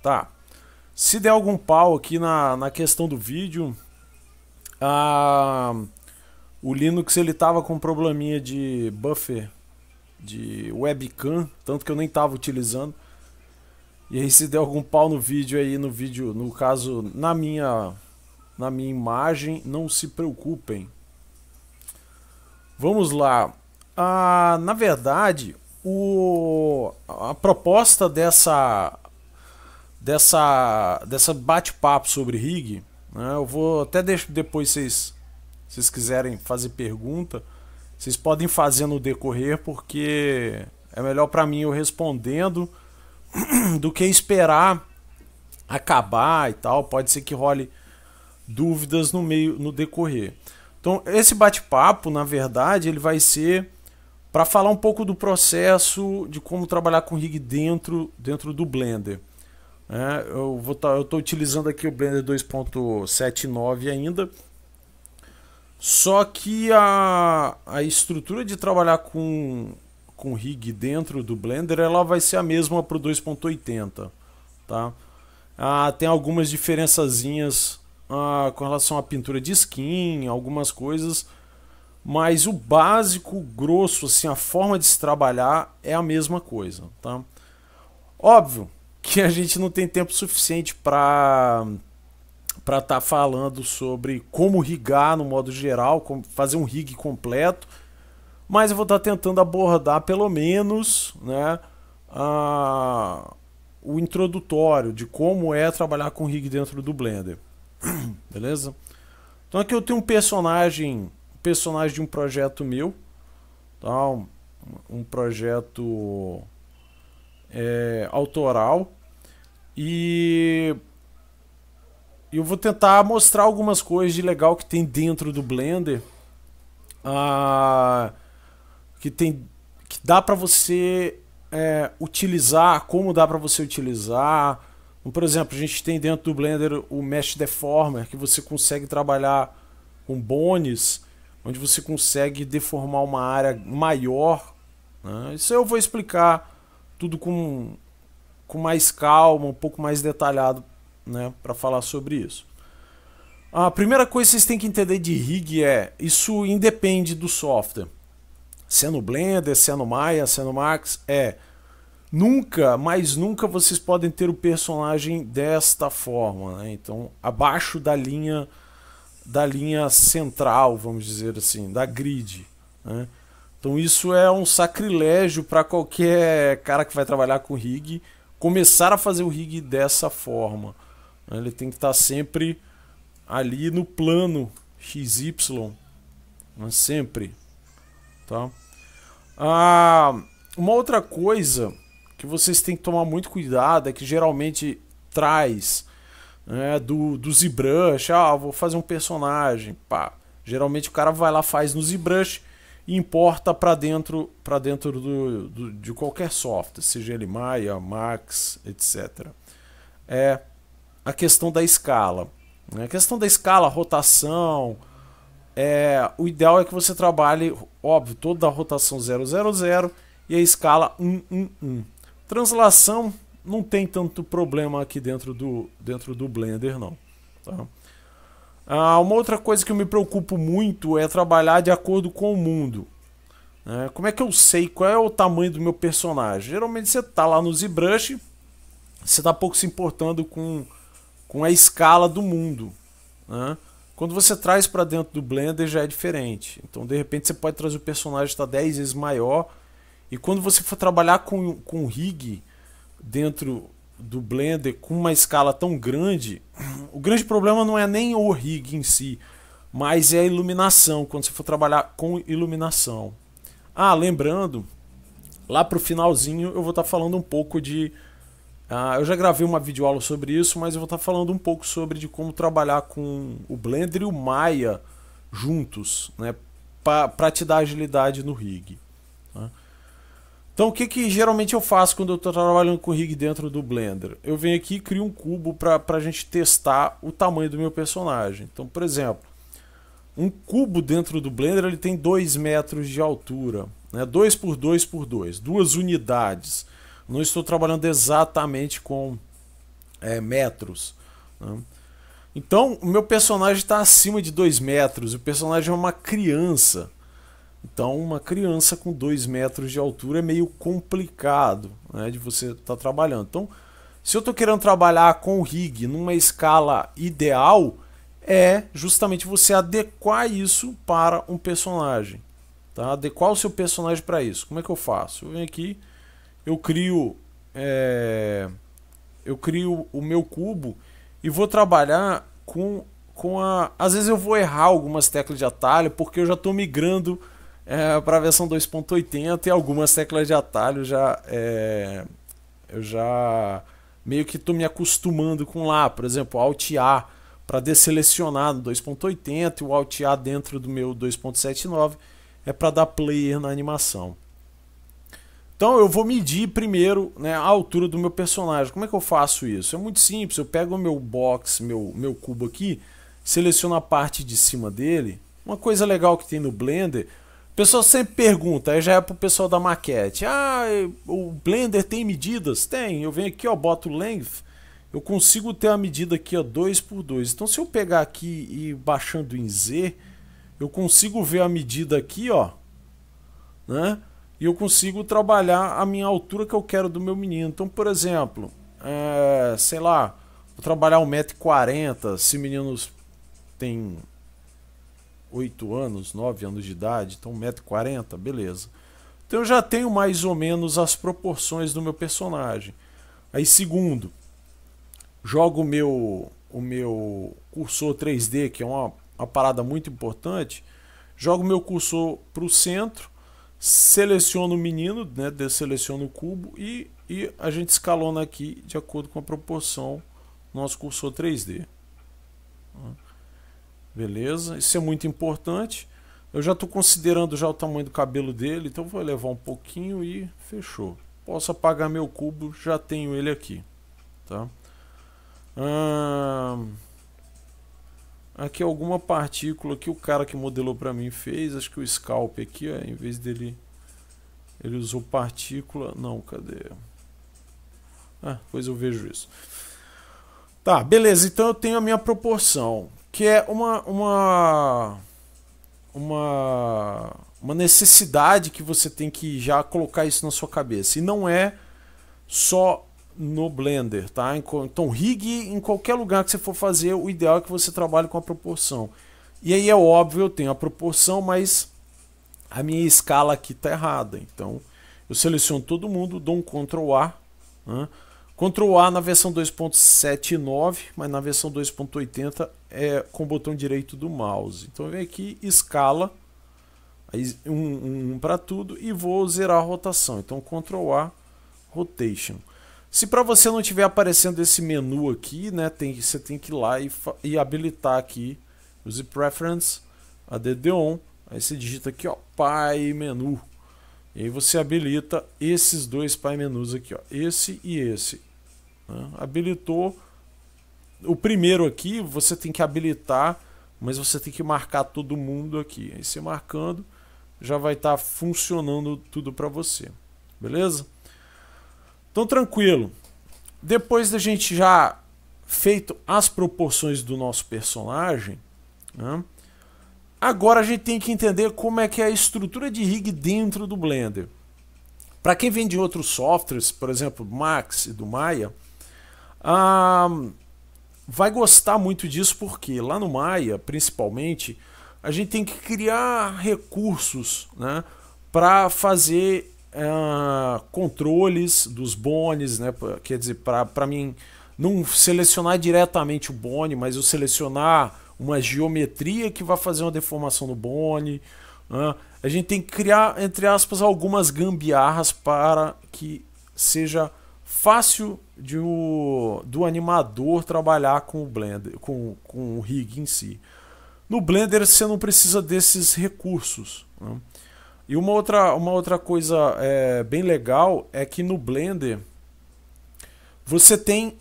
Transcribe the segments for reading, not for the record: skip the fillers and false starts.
Tá. Se der algum pau aqui na questão do vídeo, a, o Linux ele tava com um probleminha de buffer de webcam, tanto que eu nem tava utilizando. E aí se der algum pau no vídeo aí, no vídeo, no caso, na minha imagem, não se preocupem. Vamos lá. Na verdade, a proposta dessa bate-papo sobre rig, né, eu vou até deixar depois vocês quiserem fazer pergunta, vocês podem fazer no decorrer, porque é melhor para mim eu respondendo do que esperar acabar e tal. Pode ser que role dúvidas no decorrer. Então, esse bate-papo, na verdade, ele vai ser para falar um pouco do processo de como trabalhar com rig dentro do Blender. Eu estou utilizando aqui o Blender 2.79 ainda. Só que a estrutura de trabalhar com rig dentro do Blender ela vai ser a mesma para o 2.80. Tá? Tem algumas diferençazinhas com relação à pintura de skin, algumas coisas, mas o básico, grosso, assim, a forma de se trabalhar é a mesma coisa. Tá? Óbvio que a gente não tem tempo suficiente para estar falando sobre como rigar no modo geral, como fazer um rig completo, mas eu vou estar tentando abordar pelo menos, né, o introdutório de como é trabalhar com rig dentro do Blender. Beleza? Então aqui eu tenho um personagem de um projeto meu, tá? Um projeto autoral, e eu vou tentar mostrar algumas coisas de legal que tem dentro do Blender, que dá para você utilizar, como dá para você utilizar. Por exemplo, a gente tem dentro do Blender o Mesh Deformer, que você consegue trabalhar com bones, onde você consegue deformar uma área maior, né? Isso eu vou explicar tudo com mais calma, um pouco mais detalhado, né, para falar sobre isso. A primeira coisa que vocês têm que entender de rig isso independe do software. Se é no Blender, se é no Maya, se é no Max, nunca, mais nunca vocês podem ter o personagem desta forma, né? Então, abaixo da linha central, vamos dizer assim, da grid, né? Então isso é um sacrilégio para qualquer cara que vai trabalhar com rig começar a fazer o rig dessa forma. Ele tem que estar sempre ali no plano XY, né? Sempre, tá? Uma outra coisa que vocês têm que tomar muito cuidado é que geralmente traz, né, do ZBrush. Vou fazer um personagem, pá. Geralmente o cara vai lá, faz no ZBrush e importa para dentro de qualquer software, seja ele Maya, Max, etc. A questão da escala, né? A questão da escala, rotação, o ideal é que você trabalhe, óbvio, toda a rotação 000 e a escala 1. Translação não tem tanto problema aqui dentro do Blender, não. Tá? Uma outra coisa que eu me preocupo muito é trabalhar de acordo com o mundo. Como é que eu sei qual é o tamanho do meu personagem? Geralmente você está lá no ZBrush, você está pouco se importando com a escala do mundo, né? Quando você traz para dentro do Blender já é diferente. Então de repente você pode trazer o personagem que está 10 vezes maior, e quando você for trabalhar com rig dentro do Blender com uma escala tão grande, o grande problema não é nem o rig em si, mas é a iluminação, quando você for trabalhar com iluminação. Lembrando, lá pro finalzinho eu vou estar falando um pouco de... eu já gravei uma videoaula sobre isso, mas eu vou estar falando um pouco sobre de como trabalhar com o Blender e o Maya juntos, né, para te dar agilidade no rig. Tá? Então o que geralmente eu faço quando eu estou trabalhando com rig dentro do Blender? Eu venho aqui e crio um cubo para a gente testar o tamanho do meu personagem. Então, por exemplo, um cubo dentro do Blender ele tem 2 metros de altura, né? 2 por 2 por 2, 2 unidades. Não estou trabalhando exatamente com metros, né? Então o meu personagem está acima de 2 metros, o personagem é uma criança. Então uma criança com 2 metros de altura é meio complicado, né, de você estar trabalhando. Então se eu estou querendo trabalhar com o rig numa escala ideal, é justamente você adequar isso para um personagem, tá? Adequar o seu personagem para isso. Como é que eu faço? Eu venho aqui, eu crio o meu cubo e vou trabalhar com a... Às vezes eu vou errar algumas teclas de atalho porque eu já estou migrando para a versão 2.80 e algumas teclas de atalho eu já meio que estou me acostumando com lá. Por exemplo, Alt A para desselecionar no 2.80 e o Alt A dentro do meu 2.79 é para dar player na animação. Então eu vou medir primeiro, né, a altura do meu personagem. Como é que eu faço isso? É muito simples. Eu pego o meu box, meu cubo aqui, seleciono a parte de cima dele. Uma coisa legal que tem no Blender, o pessoal sempre pergunta, aí já é pro pessoal da maquete: ah, o Blender tem medidas? Tem. Eu venho aqui, ó, boto length, eu consigo ter a medida aqui, ó, 2×2. Então se eu pegar aqui e ir baixando em Z, eu consigo ver a medida aqui, ó, né? E eu consigo trabalhar a minha altura que eu quero do meu menino. Então, por exemplo, sei lá, vou trabalhar 1,40 m, se meninos tem 8 anos, 9 anos de idade, então 1,40 m, beleza. Então eu já tenho mais ou menos as proporções do meu personagem. Aí segundo, jogo o meu cursor 3D, que é uma parada muito importante, jogo o meu cursor para o centro, seleciono o menino, né, desseleciono o cubo e a gente escalona aqui de acordo com a proporção do nosso cursor 3D. Beleza, isso é muito importante. Eu já estou considerando já o tamanho do cabelo dele, então vou elevar um pouquinho e fechou. Posso apagar meu cubo, já tenho ele aqui, tá? Aqui alguma partícula que o cara que modelou para mim fez, acho que o Scalp aqui, ó, em vez dele, ele usou partícula, não, cadê? Depois eu vejo isso. Tá, beleza, então eu tenho a minha proporção, que é uma necessidade que você tem que já colocar isso na sua cabeça, e não é só no Blender, tá? Então rig, em qualquer lugar que você for fazer, o ideal é que você trabalhe com a proporção. E aí é óbvio, eu tenho a proporção, mas a minha escala aqui está errada. Então eu seleciono todo mundo, dou um Ctrl A, né? Ctrl A na versão 2.79, mas na versão 2.80 é com o botão direito do mouse. Então eu venho aqui, escala, aí para tudo, e vou zerar a rotação. Então Ctrl A, Rotation. Se para você não estiver aparecendo esse menu aqui, né, você tem que ir lá e habilitar aqui, use Preference, ADD On, aí você digita aqui, ó, Pai Menu. E aí você habilita esses dois Pai Menus aqui, ó, esse e esse. Né? Habilitou. O primeiro aqui você tem que habilitar, mas você tem que marcar todo mundo aqui. Aí você marcando, já vai estar funcionando tudo para você. Beleza? Então tranquilo. Depois da gente já feito as proporções do nosso personagem, né, agora a gente tem que entender como é que é a estrutura de rig dentro do Blender. Para quem vem de outros softwares, por exemplo, Max e do Maya, vai gostar muito disso, porque lá no Maya, principalmente, a gente tem que criar recursos, né, para fazer controles dos bones, né? Quer dizer, para mim não selecionar diretamente o bone, mas eu selecionar uma geometria que vai fazer uma deformação no bone, né? A gente tem que criar, entre aspas, algumas gambiarras para que seja fácil do animador trabalhar com o Blender, com o rig em si. No Blender você não precisa desses recursos, né? E uma outra coisa bem legal é que no Blender você tem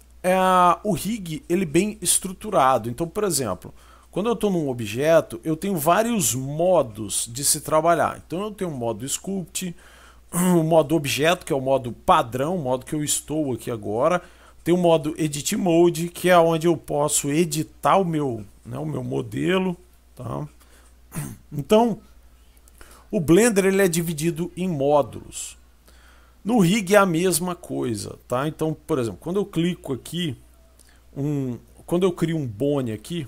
o rig ele bem estruturado. Então, por exemplo, quando eu estou num objeto, eu tenho vários modos de se trabalhar. Então eu tenho o modo Sculpt, o modo objeto, que é o modo padrão, o modo que eu estou aqui agora. Tem o modo Edit Mode, que é onde eu posso editar o meu, né, o meu modelo. Tá? Então, o Blender ele é dividido em módulos. No Rig é a mesma coisa. Tá? Então, por exemplo, quando eu clico aqui, quando eu crio um Bone aqui,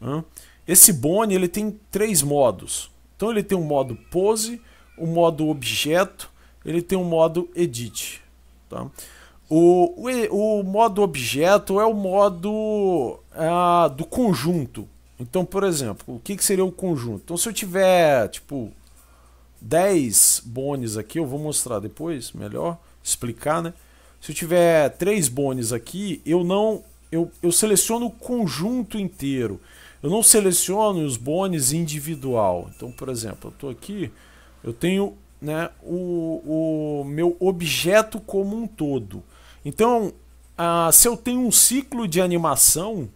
né, esse Bone ele tem 3 modos. Então ele tem um modo Pose, o modo Objeto, ele tem um modo Edit. Tá? O modo objeto é o modo do conjunto. Então, por exemplo, o que seria o conjunto? Então, se eu tiver tipo 10 bones aqui, eu vou mostrar depois, melhor explicar, né? Se eu tiver 3 bones aqui, eu seleciono o conjunto inteiro. Eu não seleciono os bones individual. Então, por exemplo, eu estou aqui, eu tenho, né, o meu objeto como um todo. Então, se eu tenho um ciclo de animação,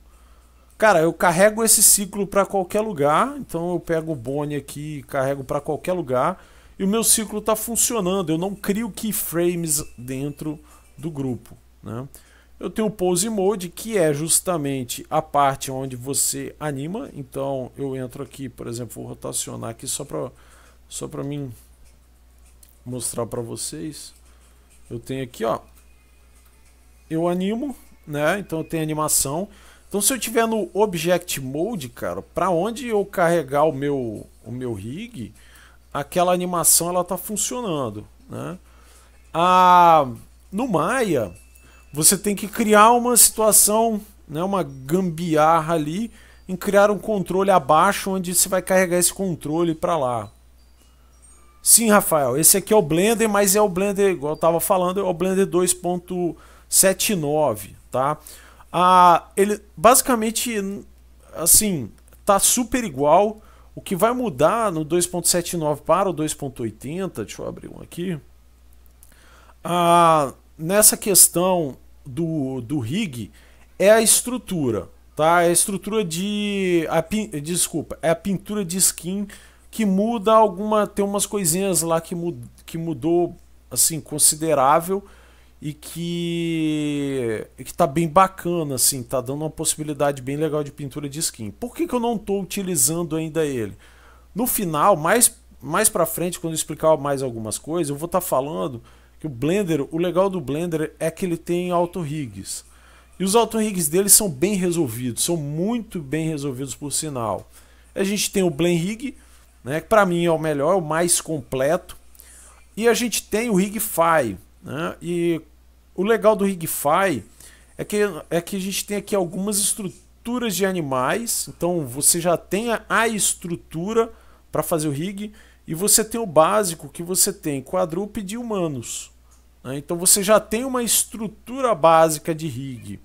cara, eu carrego esse ciclo para qualquer lugar. Então eu pego o Bone aqui e carrego para qualquer lugar e o meu ciclo está funcionando. Eu não crio keyframes dentro do grupo, né? Eu tenho o Pose Mode, que é justamente a parte onde você anima. Então eu entro aqui, por exemplo, vou rotacionar aqui só para mim mostrar para vocês. Eu tenho aqui, ó, eu animo, né? Então eu tenho animação. Então se eu tiver no Object Mode, cara, para onde eu carregar o meu rig, aquela animação ela tá funcionando, né? No Maya, você tem que criar uma situação, né, uma gambiarra ali, em criar um controle abaixo onde você vai carregar esse controle para lá. Sim, Rafael, esse aqui é o Blender, mas é o Blender, igual eu estava falando, é o Blender 2.79, tá? Ele basicamente, assim, tá super igual. O que vai mudar no 2.79 para o 2.80, deixa eu abrir um aqui, nessa questão do rig, é a estrutura, tá? É a estrutura desculpa, é a pintura de skin que muda tem umas coisinhas lá que mudou, assim, considerável e que tá bem bacana, assim, tá dando uma possibilidade bem legal de pintura de skin. Por que eu não estou utilizando ainda ele? No final, mais pra frente, quando eu explicar mais algumas coisas, eu vou estar falando que o legal do Blender é que ele tem auto-rigs. E os auto-rigs dele são bem resolvidos, são muito bem resolvidos por sinal. A gente tem o Blend Rig, né, que para mim é o melhor, o mais completo. E a gente tem o Rigify, né? E o legal do Rigify é que a gente tem aqui algumas estruturas de animais. Então você já tem a estrutura para fazer o rig, e você tem o básico, que você tem quadrúpede e humanos, né? Então você já tem uma estrutura básica de rig.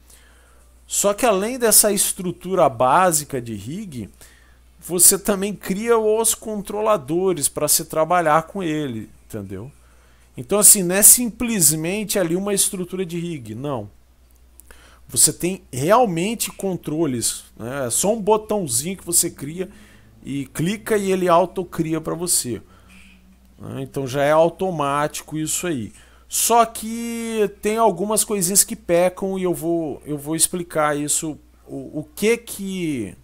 Só que além dessa estrutura básica de rig, você também cria os controladores para se trabalhar com ele, entendeu? Então assim, não é simplesmente ali uma estrutura de rig, não. Você tem realmente controles, né? É só um botãozinho que você cria e clica e ele autocria para você, né? Então já é automático isso aí. Só que tem algumas coisinhas que pecam e eu vou explicar isso, o que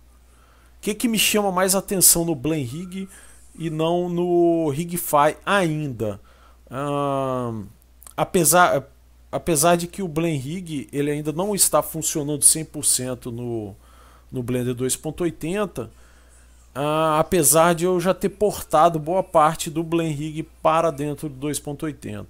me chama mais atenção no Blend Rig e não no Rigify ainda. Apesar de que o Blend Rig ele ainda não está funcionando 100% no Blender 2.80, apesar de eu já ter portado boa parte do Blend Rig para dentro do 2.80.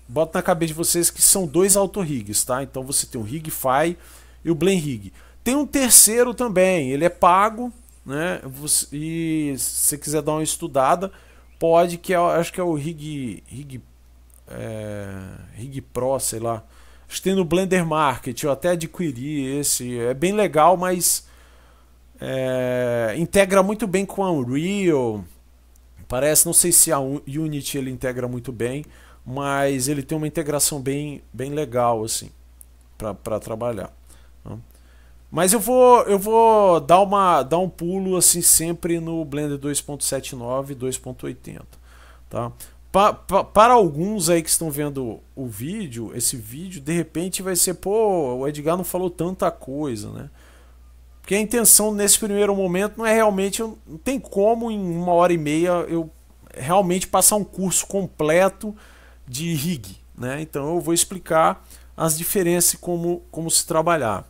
Bota na cabeça de vocês que são 2 auto-rigs, tá? Então você tem o Rigify e o Blend Rig. Tem um terceiro também, ele é pago, né? E se você quiser dar uma estudada, pode, que acho que é o Rig Pro, sei lá. Acho que tem no Blender Market, eu até adquiri esse, é bem legal, mas integra muito bem com a Unreal. Parece, não sei se a Unity ele integra muito bem, mas ele tem uma integração bem legal assim para trabalhar. Mas eu vou dar um pulo assim sempre no Blender 2.79 e 2.80, tá? Para alguns aí que estão vendo o vídeo, esse vídeo, de repente vai ser, pô, o Edgar não falou tanta coisa, né? Porque a intenção nesse primeiro momento não é realmente, não tem como em 1h30 eu realmente passar um curso completo de rig, né? Então eu vou explicar as diferenças e como se trabalhar.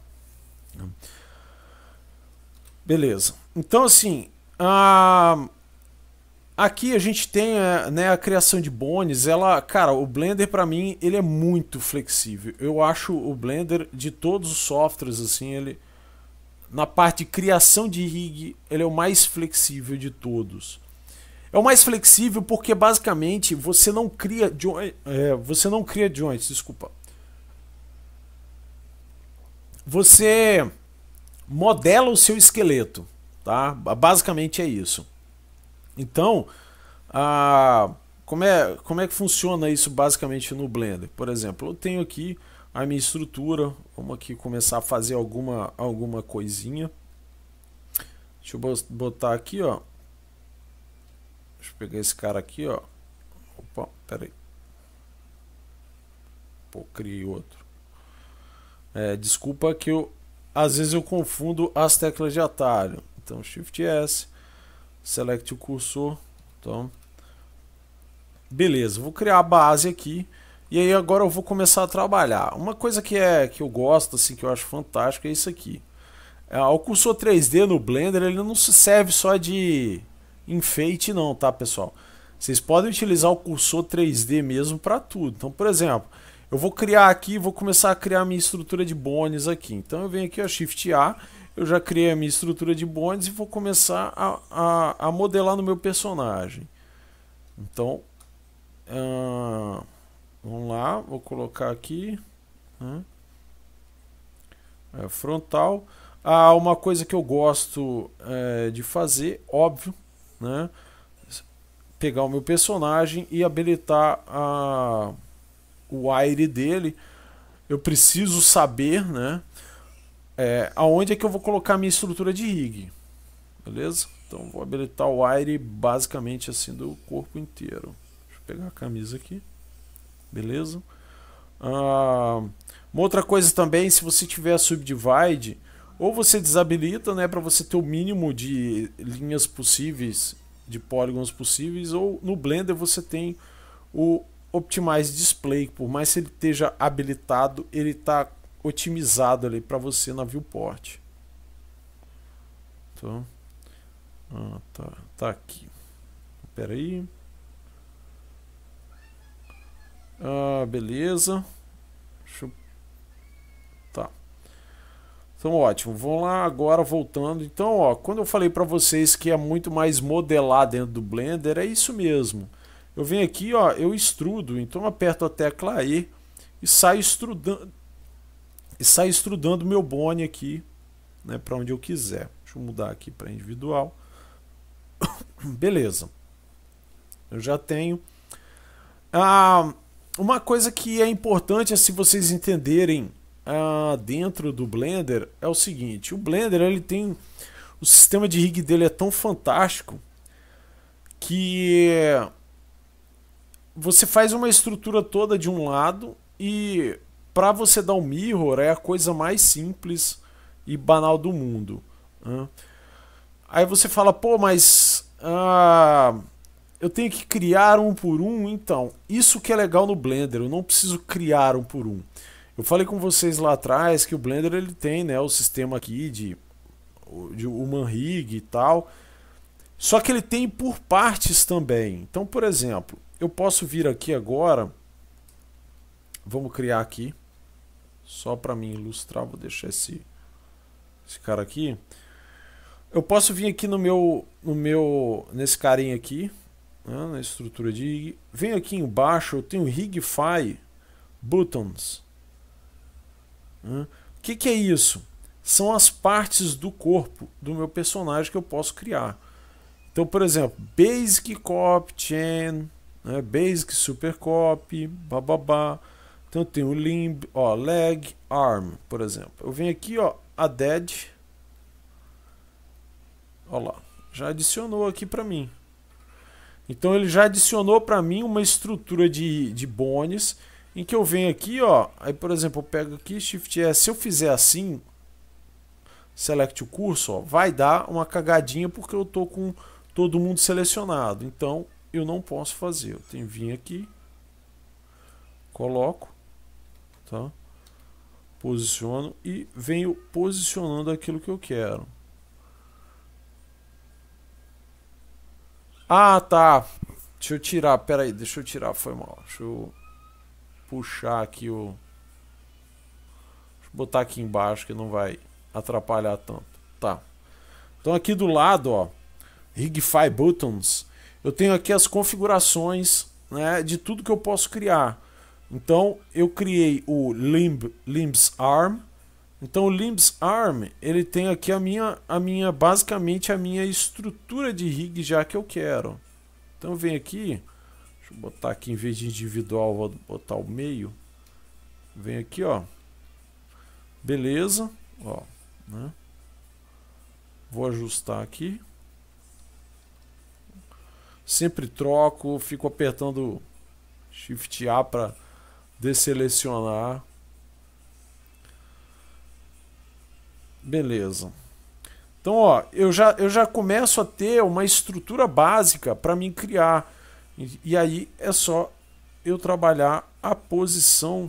Beleza. Então assim, aqui a gente tem, né, a criação de bones. Cara, o Blender para mim ele é muito flexível. Eu acho o Blender de todos os softwares assim, ele na parte de criação de rig, ele é o mais flexível de todos. É o mais flexível porque basicamente você não cria joints, desculpa. Você modela o seu esqueleto, tá? Basicamente é isso. Então, como é que funciona isso basicamente no Blender? Por exemplo, eu tenho aqui a minha estrutura. Vamos aqui começar a fazer alguma coisinha. Deixa eu botar aqui, ó. Deixa eu pegar esse cara aqui, ó. Opa, pera aí. Pô, criei outro. Desculpa que às vezes eu confundo as teclas de atalho. Então, Shift S, select o cursor. Então, beleza, vou criar a base aqui. E aí agora eu vou começar a trabalhar. Uma coisa que eu gosto, assim, que eu acho fantástico, é isso aqui. O cursor 3D no Blender, ele não se serve só de enfeite não, tá, pessoal? Vocês podem utilizar o cursor 3D mesmo para tudo. Então, por exemplo, eu vou criar aqui, vou começar a criar a minha estrutura de bones aqui. Então eu venho aqui, ó, Shift A, eu já criei a minha estrutura de bones e vou começar a modelar no meu personagem. Então, vamos lá, vou colocar aqui, né? Frontal. Uma coisa que eu gosto de fazer, óbvio, né? Pegar o meu personagem e habilitar o wire dele. Eu preciso saber, né? Aonde é que eu vou colocar a minha estrutura de rig, beleza? Então vou habilitar o wire basicamente assim do corpo inteiro. Deixa eu pegar a camisa aqui. Beleza? Uma outra coisa também, se você tiver a Subdivide, ou você desabilita, né, para você ter o mínimo de linhas possíveis, de polígonos possíveis, ou no Blender você tem o Optimize Display, por mais que ele esteja habilitado, ele está otimizado ali para você na viewport. Então, tá aqui. Espera aí. Beleza. Tá. Então, ótimo. Vamos lá agora, voltando. Então, ó, quando eu falei para vocês que é muito mais modelar dentro do Blender, é isso mesmo. Eu venho aqui, ó, eu extrudo. Então, eu aperto a tecla E e saio extrudando meu bone aqui, né, para onde eu quiser. Deixa eu mudar aqui para individual. Beleza. Eu já tenho. Uma coisa que é importante, se vocês entenderem dentro do Blender, é o seguinte: o Blender, ele tem, o sistema de rig dele é tão fantástico que você faz uma estrutura toda de um lado e para você dar um mirror é a coisa mais simples e banal do mundo, né? Aí você fala, pô, mas eu tenho que criar um por um. Então, isso que é legal no Blender, eu não preciso criar um por um. Eu falei com vocês lá atrás que o Blender ele tem, né, o sistema aqui de Human Rig e tal. Só que ele tem por partes também. Então, por exemplo, eu posso vir aqui agora. Vamos criar aqui. Só para me ilustrar, vou deixar esse cara aqui. Eu posso vir aqui nesse carinha aqui, né, na estrutura de rig. Venho aqui embaixo, eu tenho Rigify Buttons. O que é isso? São as partes do corpo do meu personagem que eu posso criar. Então, por exemplo, Basic Copy Chain, né, Basic Super Copy, bababá. Então eu tenho limb, ó, leg, arm, por exemplo. Eu venho aqui, ó, add. Ó lá, já adicionou aqui para mim. Então ele já adicionou para mim uma estrutura de bones em que eu venho aqui, ó, aí por exemplo eu pego aqui Shift S, se eu fizer assim, select o curso, ó, vai dar uma cagadinha porque eu tô com todo mundo selecionado. Então eu não posso fazer. Eu tenho que vir aqui, coloco, tá? Posiciono e venho posicionando aquilo que eu quero. Ah, tá. Deixa eu tirar, pera aí, deixa eu tirar, foi mal. Deixa eu puxar aqui o... Deixa eu botar aqui embaixo que não vai atrapalhar tanto. Tá. Então aqui do lado, ó, Rigify Buttons, eu tenho aqui as configurações, né, de tudo que eu posso criar. Então eu criei o Limbs Arm. Então o Limbs Arm, ele tem aqui basicamente a minha estrutura de rig já que eu quero. Então eu venho aqui, deixa eu botar aqui em vez de individual, vou botar o meio. Venho aqui, ó. Beleza, ó, né? Vou ajustar aqui. Sempre troco, fico apertando Shift A para desselecionar. Beleza. Então, ó, eu já começo a ter uma estrutura básica para mim criar. E aí é só eu trabalhar a posição.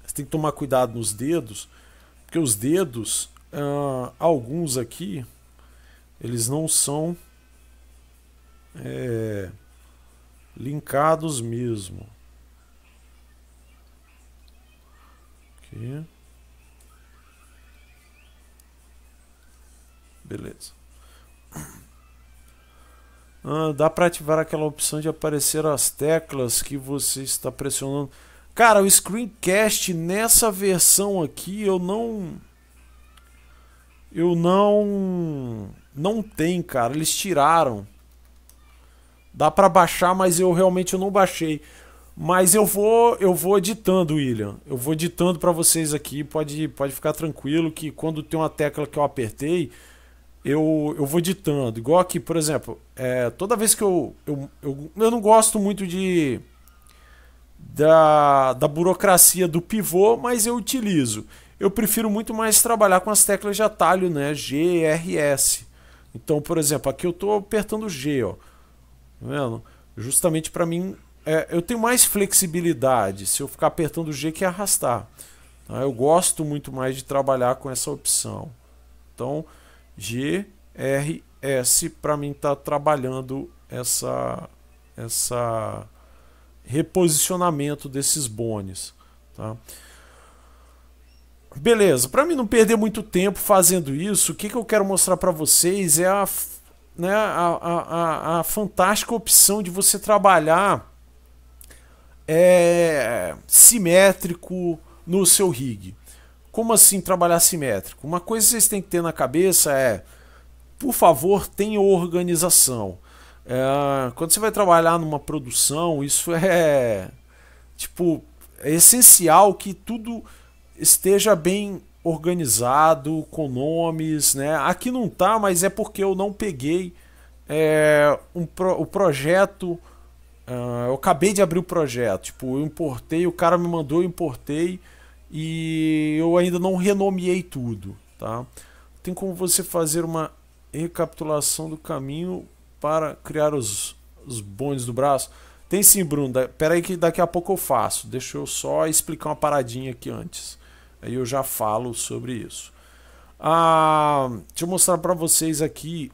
Você tem que tomar cuidado nos dedos, porque os dedos, alguns aqui, eles não são linkados mesmo. Aqui. Beleza. Dá para ativar aquela opção de aparecer as teclas que você está pressionando. Cara, o screencast nessa versão aqui eu não tem, cara. Eles tiraram. Dá para baixar, mas eu realmente não baixei. Mas eu vou editando, William. Eu vou editando para vocês aqui. Pode ficar tranquilo que quando tem uma tecla que eu apertei, eu vou editando. Igual aqui, por exemplo, toda vez que eu não gosto muito da burocracia do pivô, mas eu utilizo. Eu prefiro muito mais trabalhar com as teclas de atalho, né? G, R, S. Então, por exemplo, aqui eu estou apertando G, ó. Tá vendo? Justamente para mim, eu tenho mais flexibilidade se eu ficar apertando G que arrastar. Tá? Eu gosto muito mais de trabalhar com essa opção. Então, G, R, S para mim tá trabalhando essa reposicionamento desses bones, tá? Beleza, para mim não perder muito tempo fazendo isso, o que eu quero mostrar para vocês é a fantástica opção de você trabalhar simétrico no seu rig. Como assim trabalhar simétrico? Uma coisa que vocês têm que ter na cabeça por favor, tenha organização. Quando você vai trabalhar numa produção, isso é essencial que tudo esteja bem organizado, com nomes, né? Aqui não tá, mas é porque eu não peguei o projeto. Eu acabei de abrir o projeto, eu importei, o cara me mandou, eu importei e eu ainda não renomeei tudo, tá? Tem como você fazer uma recapitulação do caminho para criar os bones do braço? Tem sim, Bruno. Pera aí que daqui a pouco eu faço. Deixa eu só explicar uma paradinha aqui antes. Aí eu já falo sobre isso. Deixa eu mostrar para vocês aqui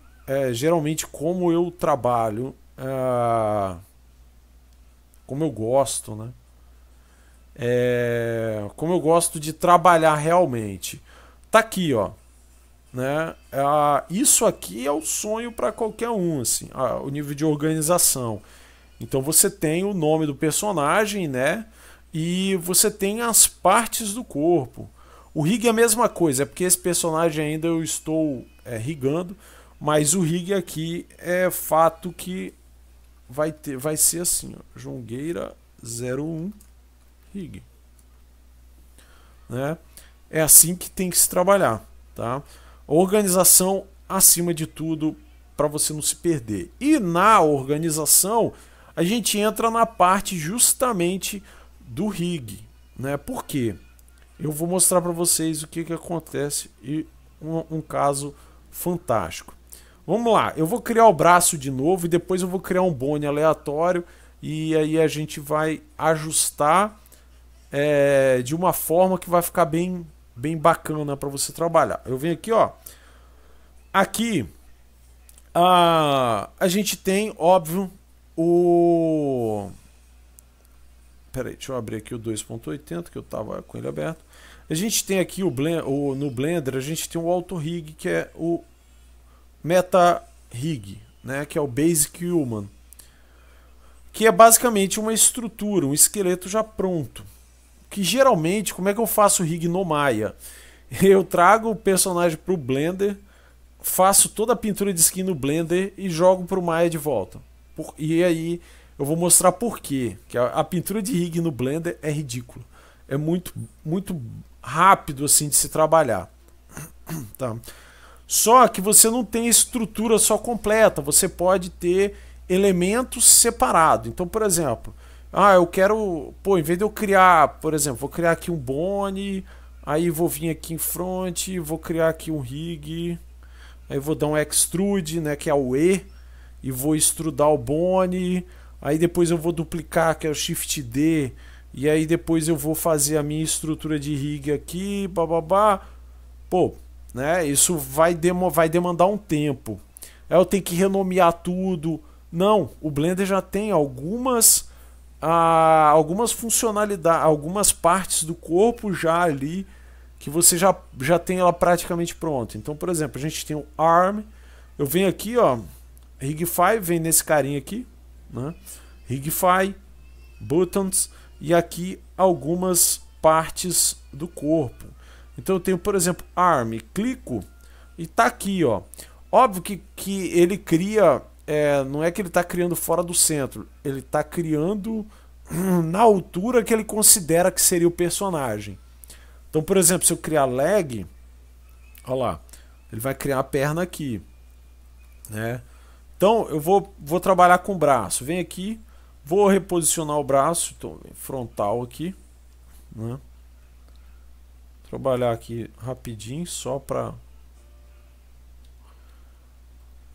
geralmente como eu trabalho, como eu gosto, né? Como eu gosto de trabalhar realmente. Tá aqui, ó, né? Isso aqui é o sonho para qualquer um, assim, o nível de organização. Então você tem o nome do personagem, né? E você tem as partes do corpo. O rig é a mesma coisa, é porque esse personagem ainda eu estou rigando, mas o rig aqui é fato que vai ser assim, ó, Jongueira 01 rig, né? É assim que tem que se trabalhar, tá? Organização acima de tudo para você não se perder. E na organização, a gente entra na parte justamente do rig, né? Por quê? Eu vou mostrar para vocês o que acontece e um caso fantástico. Vamos lá, eu vou criar o braço de novo e depois eu vou criar um bone aleatório e aí a gente vai ajustar de uma forma que vai ficar bem bacana para você trabalhar. Eu venho aqui, ó. Aqui a gente tem, óbvio, o... Peraí, deixa eu abrir aqui o 2.80 que eu tava com ele aberto. A gente tem aqui no Blender, a gente tem o Auto Rig, que é o Meta Rig, né, que é o Basic Human, que é basicamente uma estrutura, um esqueleto já pronto. Que geralmente, como é que eu faço rig no Maya? Eu trago o personagem para o Blender, faço toda a pintura de skin no Blender e jogo para o Maya de volta. E aí eu vou mostrar por quê. Que a pintura de rig no Blender é ridícula. É muito rápido assim de se trabalhar. Tá. Só que você não tem estrutura só completa. Você pode ter elementos separados. Então, por exemplo, eu quero, em vez de eu criar, por exemplo, vou criar aqui um bone, aí vou vir aqui em front, vou criar aqui um rig, aí vou dar um extrude, né, que é o E, e vou extrudar o bone, aí depois eu vou duplicar, que é o Shift D, e aí depois eu vou fazer a minha estrutura de rig aqui, bababá. Né, isso vai demandar um tempo. Aí eu tenho que renomear tudo. Não, o Blender já tem algumas funcionalidades, algumas partes do corpo já ali que você já tem ela praticamente pronta. Então, por exemplo, a gente tem o Arm. Eu venho aqui, ó, Rigify, vem nesse carinha aqui, né? Rigify, Buttons, e aqui algumas partes do corpo. Então eu tenho, por exemplo, Arm, clico e tá aqui, ó. Óbvio que ele cria, não é que ele está criando fora do centro, ele está criando na altura que ele considera que seria o personagem. Então, por exemplo, se eu criar leg, olha lá, ele vai criar a perna aqui, né? Então eu vou trabalhar com o braço. Vem aqui, vou reposicionar o braço, então frontal aqui, né? Trabalhar aqui rapidinho, só para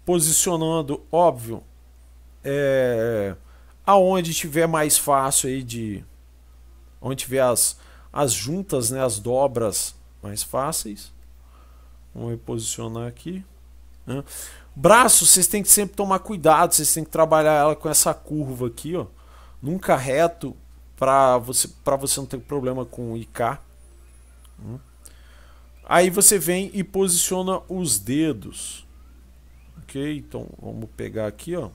posicionando, óbvio, aonde tiver mais fácil aí onde tiver as juntas, né, as dobras mais fáceis. Vamos reposicionar aqui, né? Braço, vocês têm que sempre tomar cuidado, vocês têm que trabalhar ela com essa curva aqui, ó, nunca reto, para você não ter problema com o IK. Aí você vem e posiciona os dedos. Ok, então vamos pegar aqui, ó.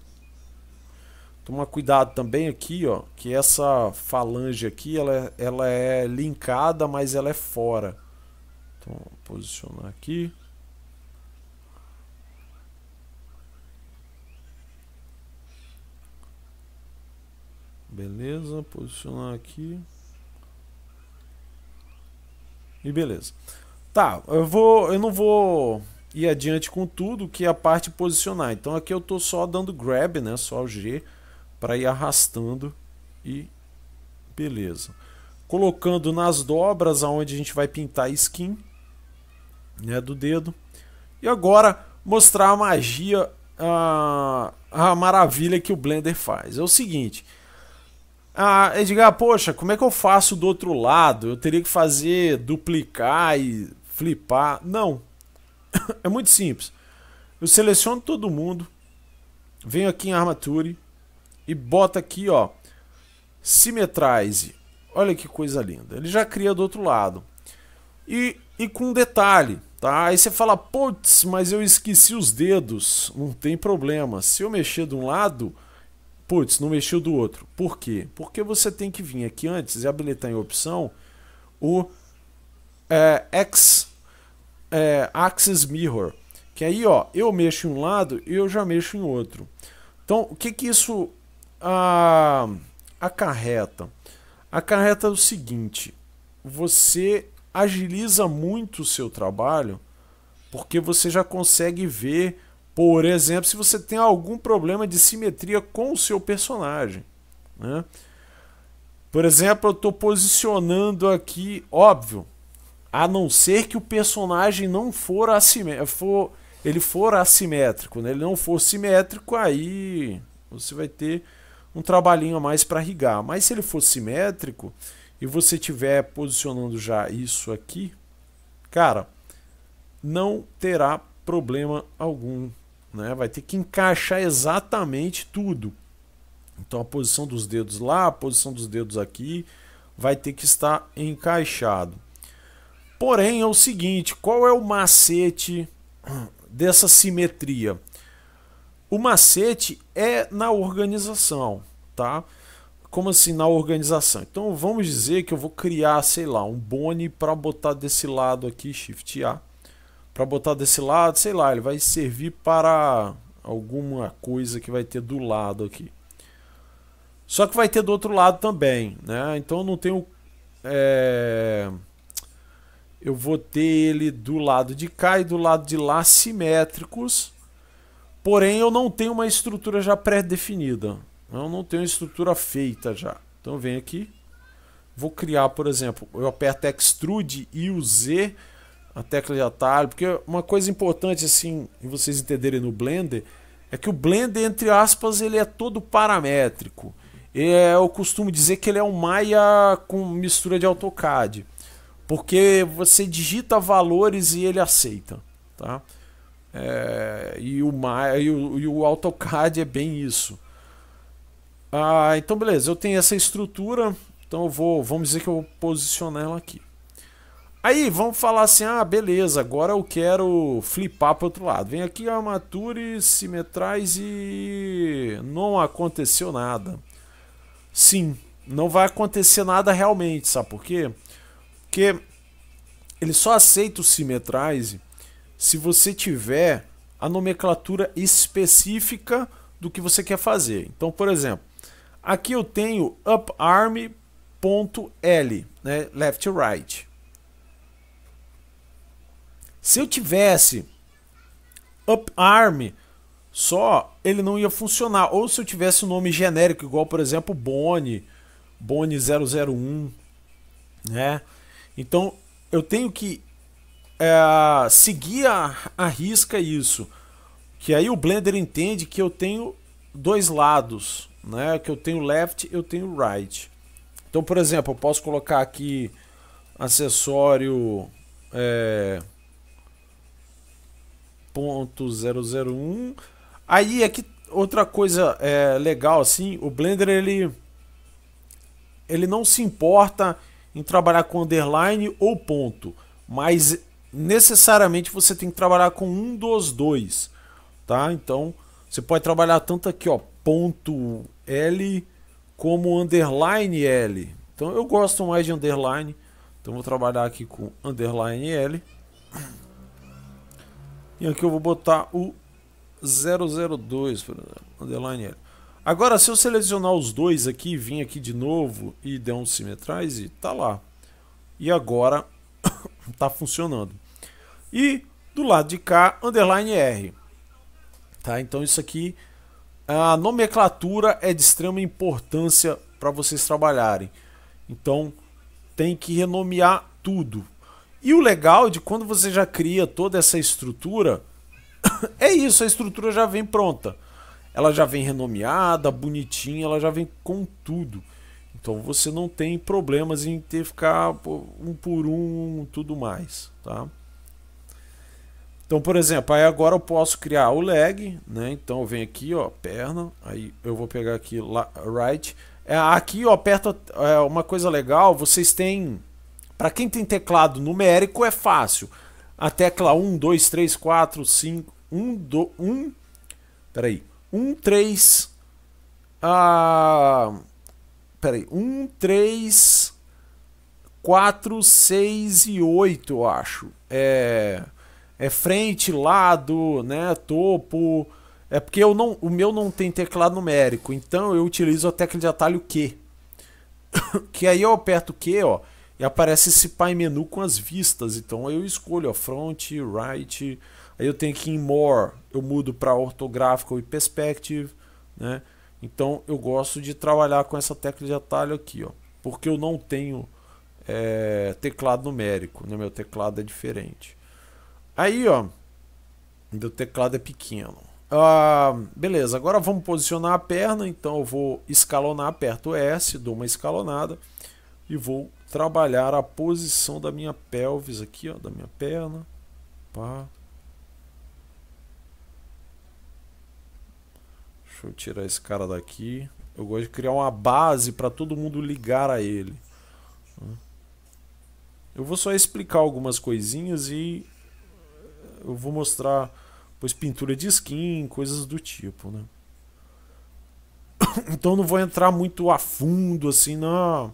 Toma cuidado também aqui, ó, que essa falange aqui, ela é linkada, mas ela é fora. Então, vou posicionar aqui. Beleza, posicionar aqui. E beleza. Tá, eu não vou ir adiante com tudo, que é a parte posicionar. Então aqui eu tô só dando grab, né, só o G, para ir arrastando e beleza. Colocando nas dobras aonde a gente vai pintar a skin, né, do dedo. E agora mostrar a magia, a maravilha que o Blender faz. É o seguinte, Edgar, poxa, como é que eu faço do outro lado? Eu teria que fazer, duplicar e flipar. Não, é muito simples. Eu seleciono todo mundo, venho aqui em Armature e boto aqui, ó, Symmetrize. Olha que coisa linda. Ele já cria do outro lado. E com um detalhe, tá? Aí você fala, putz, mas eu esqueci os dedos. Não tem problema. Se eu mexer de um lado, putz, não mexeu do outro. Por quê? Porque você tem que vir aqui antes e habilitar em opção o Axis Mirror. Que aí, ó, eu mexo em um lado e eu já mexo em outro. Então, o que isso acarreta? Acarreta o seguinte: você agiliza muito o seu trabalho, porque você já consegue ver Por exemplo, se você tem algum problema de simetria com o seu personagem, né? Por exemplo, eu estou posicionando aqui, óbvio, a não ser que o personagem não for assimétrico, ele for assimétrico, né? Ele não for simétrico, aí você vai ter um trabalhinho a mais para rigar. Mas se ele for simétrico e você estiver posicionando já isso aqui, cara, não terá problema algum, né? Vai ter que encaixar exatamente tudo. Então a posição dos dedos lá, a posição dos dedos aqui, vai ter que estar encaixado. Porém, é o seguinte, qual é o macete dessa simetria? O macete é na organização, tá? Como assim na organização? Então vamos dizer que eu vou criar, sei lá, um bone para botar desse lado aqui, Shift A. Para botar desse lado, sei lá, ele vai servir para alguma coisa que vai ter do lado aqui. Só que vai ter do outro lado também, né? Então eu não tenho... eu vou ter ele do lado de cá e do lado de lá simétricos. Porém eu não tenho uma estrutura já pré-definida. Eu não tenho uma estrutura feita já. Então eu venho aqui. Vou criar, por exemplo, eu aperto Extrude e o Z, a tecla de atalho. Porque uma coisa importante assim, e vocês entenderem no Blender, é que o Blender, entre aspas, ele é todo paramétrico. Eu costumo dizer que ele é um Maya com mistura de AutoCAD, porque você digita valores e ele aceita, tá? E o Maya e o AutoCAD é bem isso. Então beleza, eu tenho essa estrutura, então vamos dizer que eu vou posicionar ela aqui. Aí vamos falar assim, beleza, agora eu quero flipar para o outro lado. Vem aqui, armature, simetrais e não aconteceu nada. Sim, não vai acontecer nada realmente, sabe por quê? Porque ele só aceita o Symmetrize se você tiver a nomenclatura específica do que você quer fazer. Então, por exemplo, aqui eu tenho uparm.l, né, left e right. Se eu tivesse uparm só, ele não ia funcionar. Ou se eu tivesse um nome genérico, igual por exemplo Bone 001, né? Então eu tenho que seguir a risca isso, que aí o Blender entende que eu tenho dois lados, né? Que eu tenho left, eu tenho right. Então, por exemplo, eu posso colocar aqui acessório .001. Aí aqui outra coisa legal assim, o Blender ele não se importa em trabalhar com underline ou ponto, mas necessariamente você tem que trabalhar com um dos dois, tá? Então você pode trabalhar tanto aqui, ó, ponto L como underline L. Então eu gosto mais de underline, então vou trabalhar aqui com underline L. E aqui eu vou botar o 002, por exemplo, underline L. Agora, se eu selecionar os dois aqui, vir aqui de novo e der um Symmetrize, tá lá. E agora tá funcionando. E do lado de cá, underline R. Tá? Então isso aqui, a nomenclatura é de extrema importância para vocês trabalharem. Então tem que renomear tudo. E o legal de quando você já cria toda essa estrutura, é isso, a estrutura já vem pronta. Ela já vem renomeada, bonitinha, ela já vem com tudo. Então você não tem problemas em ter que ficar um por um, tudo mais, tá? Então, por exemplo, aí agora eu posso criar o leg, né? Então eu venho aqui, ó, perna, aí eu vou pegar aqui right. Aqui, ó, aperta uma coisa legal, vocês têm, para quem tem teclado numérico é fácil. A tecla 1, 2, 3, 4, 5, 1, 3, 4, 6 e 8, eu acho. É frente, lado, né, topo. É porque o meu não tem teclado numérico, então eu utilizo a tecla de atalho Q. Que aí eu aperto Q, ó, e aparece esse pai menu com as vistas. Então eu escolho, ó, front, right. Aí eu tenho aqui em More, eu mudo para Orthographical e Perspective, né? Então eu gosto de trabalhar com essa tecla de atalho aqui, ó, porque eu não tenho teclado numérico, né? Meu teclado é diferente. Aí, ó, meu teclado é pequeno. Beleza, agora vamos posicionar a perna. Então eu vou escalonar, aperto S, dou uma escalonada e vou trabalhar a posição da minha pelvis aqui, ó, da minha perna. Pá. Deixa eu tirar esse cara daqui. Eu gosto de criar uma base para todo mundo ligar a ele. Eu vou só explicar algumas coisinhas e eu vou mostrar depois pintura de skin, coisas do tipo, né? Então não vou entrar muito a fundo assim na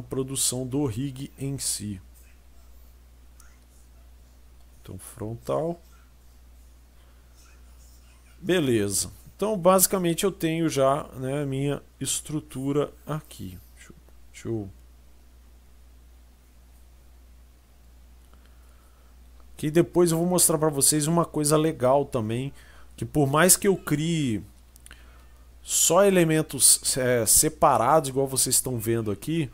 produção do rig em si. Então frontal. Beleza. Então basicamente eu tenho já, né, a minha estrutura aqui. Deixa eu... Que depois eu vou mostrar para vocês uma coisa legal também, que por mais que eu crie só elementos separados, igual vocês estão vendo aqui,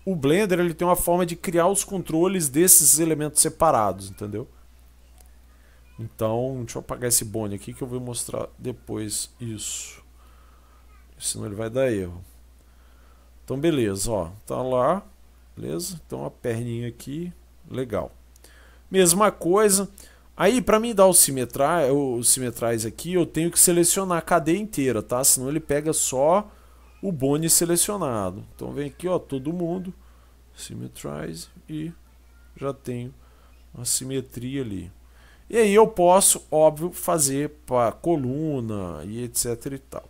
o Blender ele tem uma forma de criar os controles desses elementos separados, entendeu? Então, deixa eu apagar esse bone aqui que eu vou mostrar depois isso. Senão ele vai dar erro. Então, beleza, ó, tá lá, beleza? Então a perninha aqui, legal. Mesma coisa. Aí, para mim dar o Symmetrize aqui, eu tenho que selecionar a cadeia inteira, tá? Senão ele pega só o bone selecionado. Então vem aqui, ó, todo mundo, Symmetrize, e já tenho a simetria ali. E aí eu posso, óbvio, fazer para coluna e etc e tal.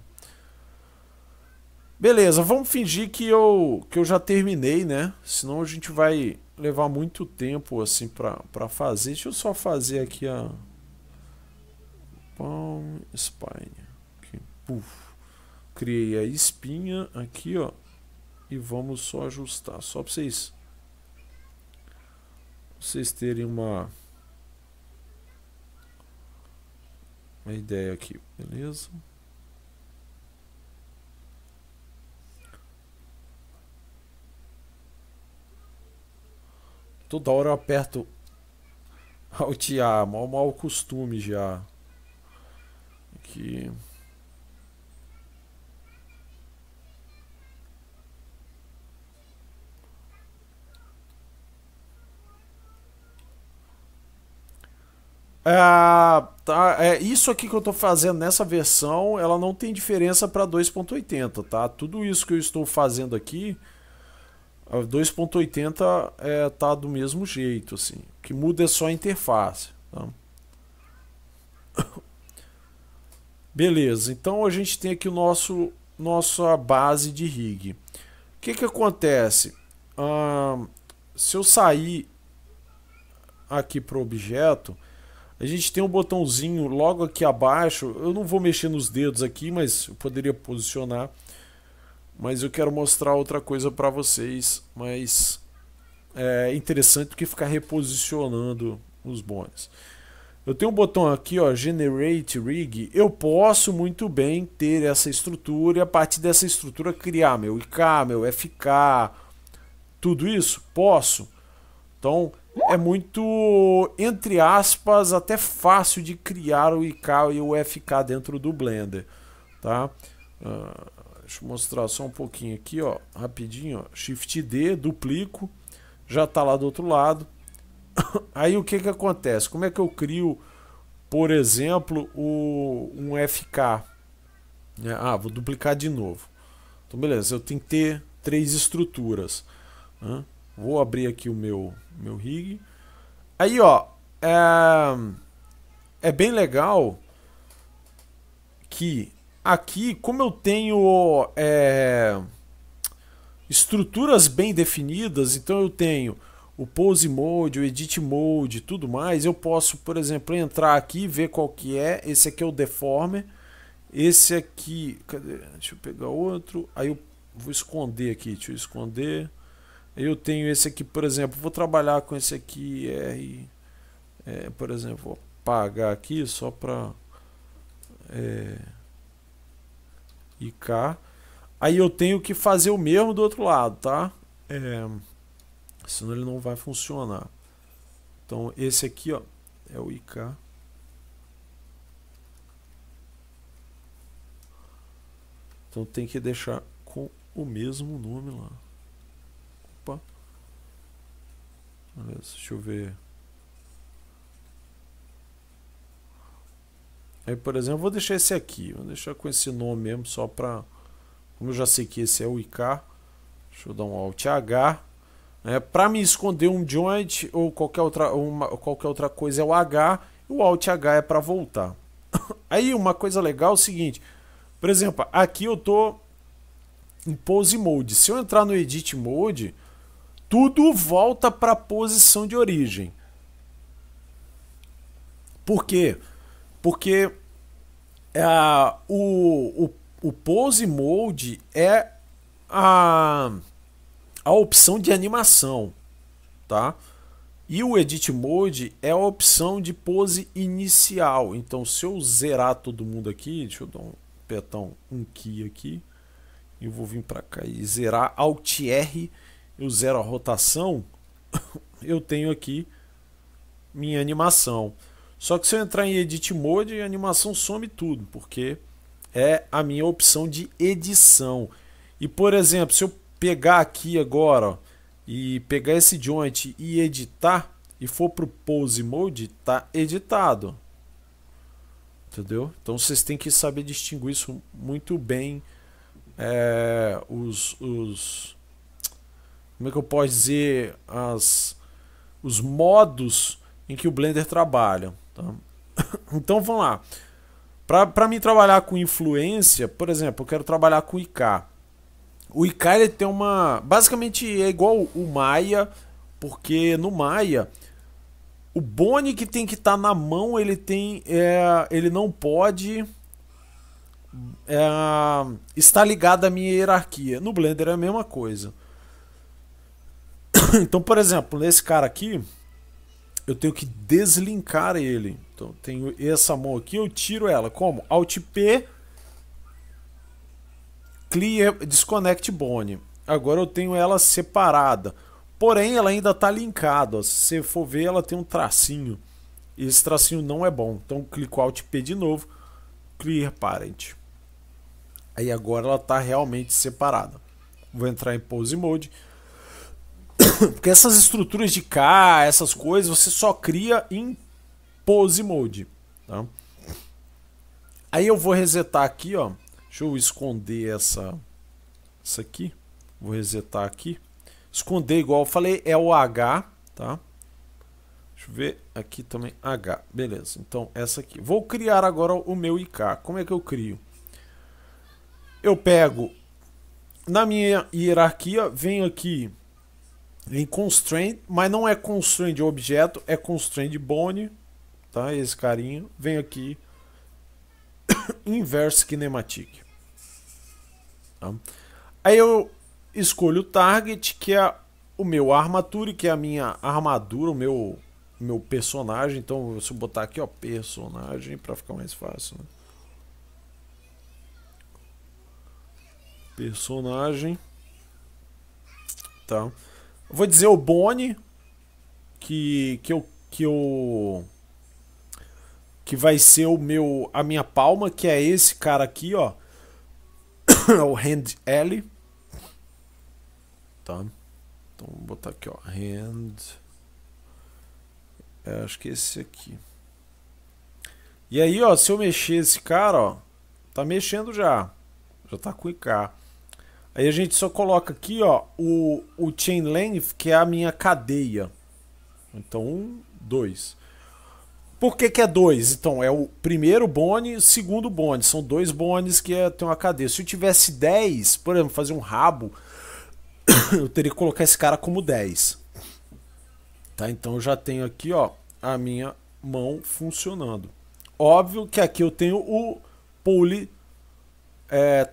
Beleza, vamos fingir que eu já terminei, né? Senão a gente vai levar muito tempo assim para fazer. Deixa eu só fazer aqui a palm spine. Aqui. Puf. Criei a espinha aqui, ó, e vamos só ajustar, só para vocês terem uma ideia aqui, beleza? Toda hora eu aperto Alt A, mau costume já. Aqui. Isso aqui que eu estou fazendo nessa versão, ela não tem diferença para 2.80, tá? Tudo isso que eu estou fazendo aqui, a 2.80 tá do mesmo jeito, assim. O que muda é só a interface, tá? Beleza, então a gente tem aqui o nossa base de rig. O que acontece? Se eu sair aqui para o objeto, a gente tem um botãozinho logo aqui abaixo. Eu não vou mexer nos dedos aqui, mas eu poderia posicionar. Mas eu quero mostrar outra coisa para vocês, mas é interessante do que ficar reposicionando os bones. Eu tenho um botão aqui, ó, Generate Rig. Eu posso muito bem ter essa estrutura e a partir dessa estrutura criar meu IK, meu FK, tudo isso? Posso. Então é muito, entre aspas, até fácil de criar o IK e o FK dentro do Blender, tá? Deixa eu mostrar só um pouquinho aqui, ó, rapidinho, ó. Shift D, duplico, já está lá do outro lado. Aí o que acontece? Como é que eu crio, por exemplo, um FK? Vou duplicar de novo. Então beleza, eu tenho que ter 3 estruturas. Vou abrir aqui o meu rig. Aí, ó, é bem legal que aqui, como eu tenho estruturas bem definidas, então eu tenho o Pose Mode, o Edit Mode e tudo mais, eu posso, por exemplo, entrar aqui e ver qual que é. Esse aqui é o Deformer. Esse aqui, cadê? Deixa eu pegar outro. Aí eu vou esconder aqui, deixa eu esconder. Eu tenho esse aqui, por exemplo, vou trabalhar com esse aqui, Por exemplo, vou apagar aqui só para IK. Aí eu tenho que fazer o mesmo do outro lado, tá? Senão ele não vai funcionar. Então esse aqui, ó, é o IK. Então tem que deixar com o mesmo nome lá. Opa. Beleza, deixa eu ver. Aí, por exemplo, vou deixar esse aqui. Vou deixar com esse nome mesmo, só pra... Como eu já sei que esse é o IK. Deixa eu dar um Alt H. Para me esconder um joint ou qualquer outra coisa é o H. E o Alt H é para voltar. Aí uma coisa legal é o seguinte. Por exemplo, aqui eu tô em Pose Mode. Se eu entrar no Edit Mode, tudo volta para a posição de origem. Por quê? Porque o Pose Mode é a opção de animação, tá? E o Edit Mode é a opção de pose inicial. Então, se eu zerar todo mundo aqui, deixa eu dar apertar um key aqui, e vou vir para cá e zerar Alt R, eu zero a rotação, eu tenho aqui minha animação. Só que se eu entrar em Edit Mode, a animação some tudo, porque é a minha opção de edição. E, por exemplo, se eu pegar aqui agora, ó, e pegar esse joint e editar, e for pro Pose Mode, tá editado. Entendeu? Então vocês têm que saber distinguir isso muito bem. Como é que eu posso dizer? Os modos em que o Blender trabalha. Tá? Então vamos lá. Para mim trabalhar com influência, por exemplo, eu quero trabalhar com IK. O IK ele tem uma... Basicamente é igual o Maya, porque no Maya o Bone que tem que estar na mão, ele não pode estar ligado à minha hierarquia. No Blender é a mesma coisa. Então, por exemplo, nesse cara aqui, eu tenho que deslinkar ele. Então, tenho essa mão aqui, eu tiro ela. Como? Alt P, Clear, Disconnect Bone. Agora eu tenho ela separada. Porém, ela ainda está linkada. Se você for ver, ela tem um tracinho. E esse tracinho não é bom. Então, clico Alt P de novo. Clear Parent. Aí agora ela está realmente separada. Vou entrar em Pose Mode. Porque essas estruturas de K, essas coisas, você só cria em Pose Mode. Tá? Aí eu vou resetar aqui, ó. Deixa eu esconder essa aqui. Vou resetar aqui. Esconder, igual eu falei, é o H, tá? Deixa eu ver aqui também, H. Beleza, então essa aqui. Vou criar agora o meu IK. Como é que eu crio? Eu pego na minha hierarquia, venho aqui em Constraint, mas não é Constraint de objeto, é Constraint Bone, tá? Esse carinha. Venho aqui, Inverse Kinematic. Tá? Aí eu escolho o Target, que é o meu Armature, que é a minha armadura, o meu personagem. Então, se eu botar aqui, ó, personagem, para ficar mais fácil, né? Personagem. Tá. Vou dizer o Bone, que vai ser a minha palma, que é esse cara aqui, ó. O Hand L. Tá. Então vou botar aqui, ó, Hand. Acho que é esse aqui. E aí, ó, se eu mexer esse cara, ó, tá mexendo já. Já tá com IK. Aí a gente só coloca aqui, ó, o Chain Length, que é a minha cadeia. Então, 2. Por que é 2? Então, é o primeiro bone e o segundo bone. São 2 bones que tem uma cadeia. Se eu tivesse 10, por exemplo, fazer um rabo, eu teria que colocar esse cara como 10. Tá? Então eu já tenho aqui, ó, a minha mão funcionando. Óbvio que aqui eu tenho o Poly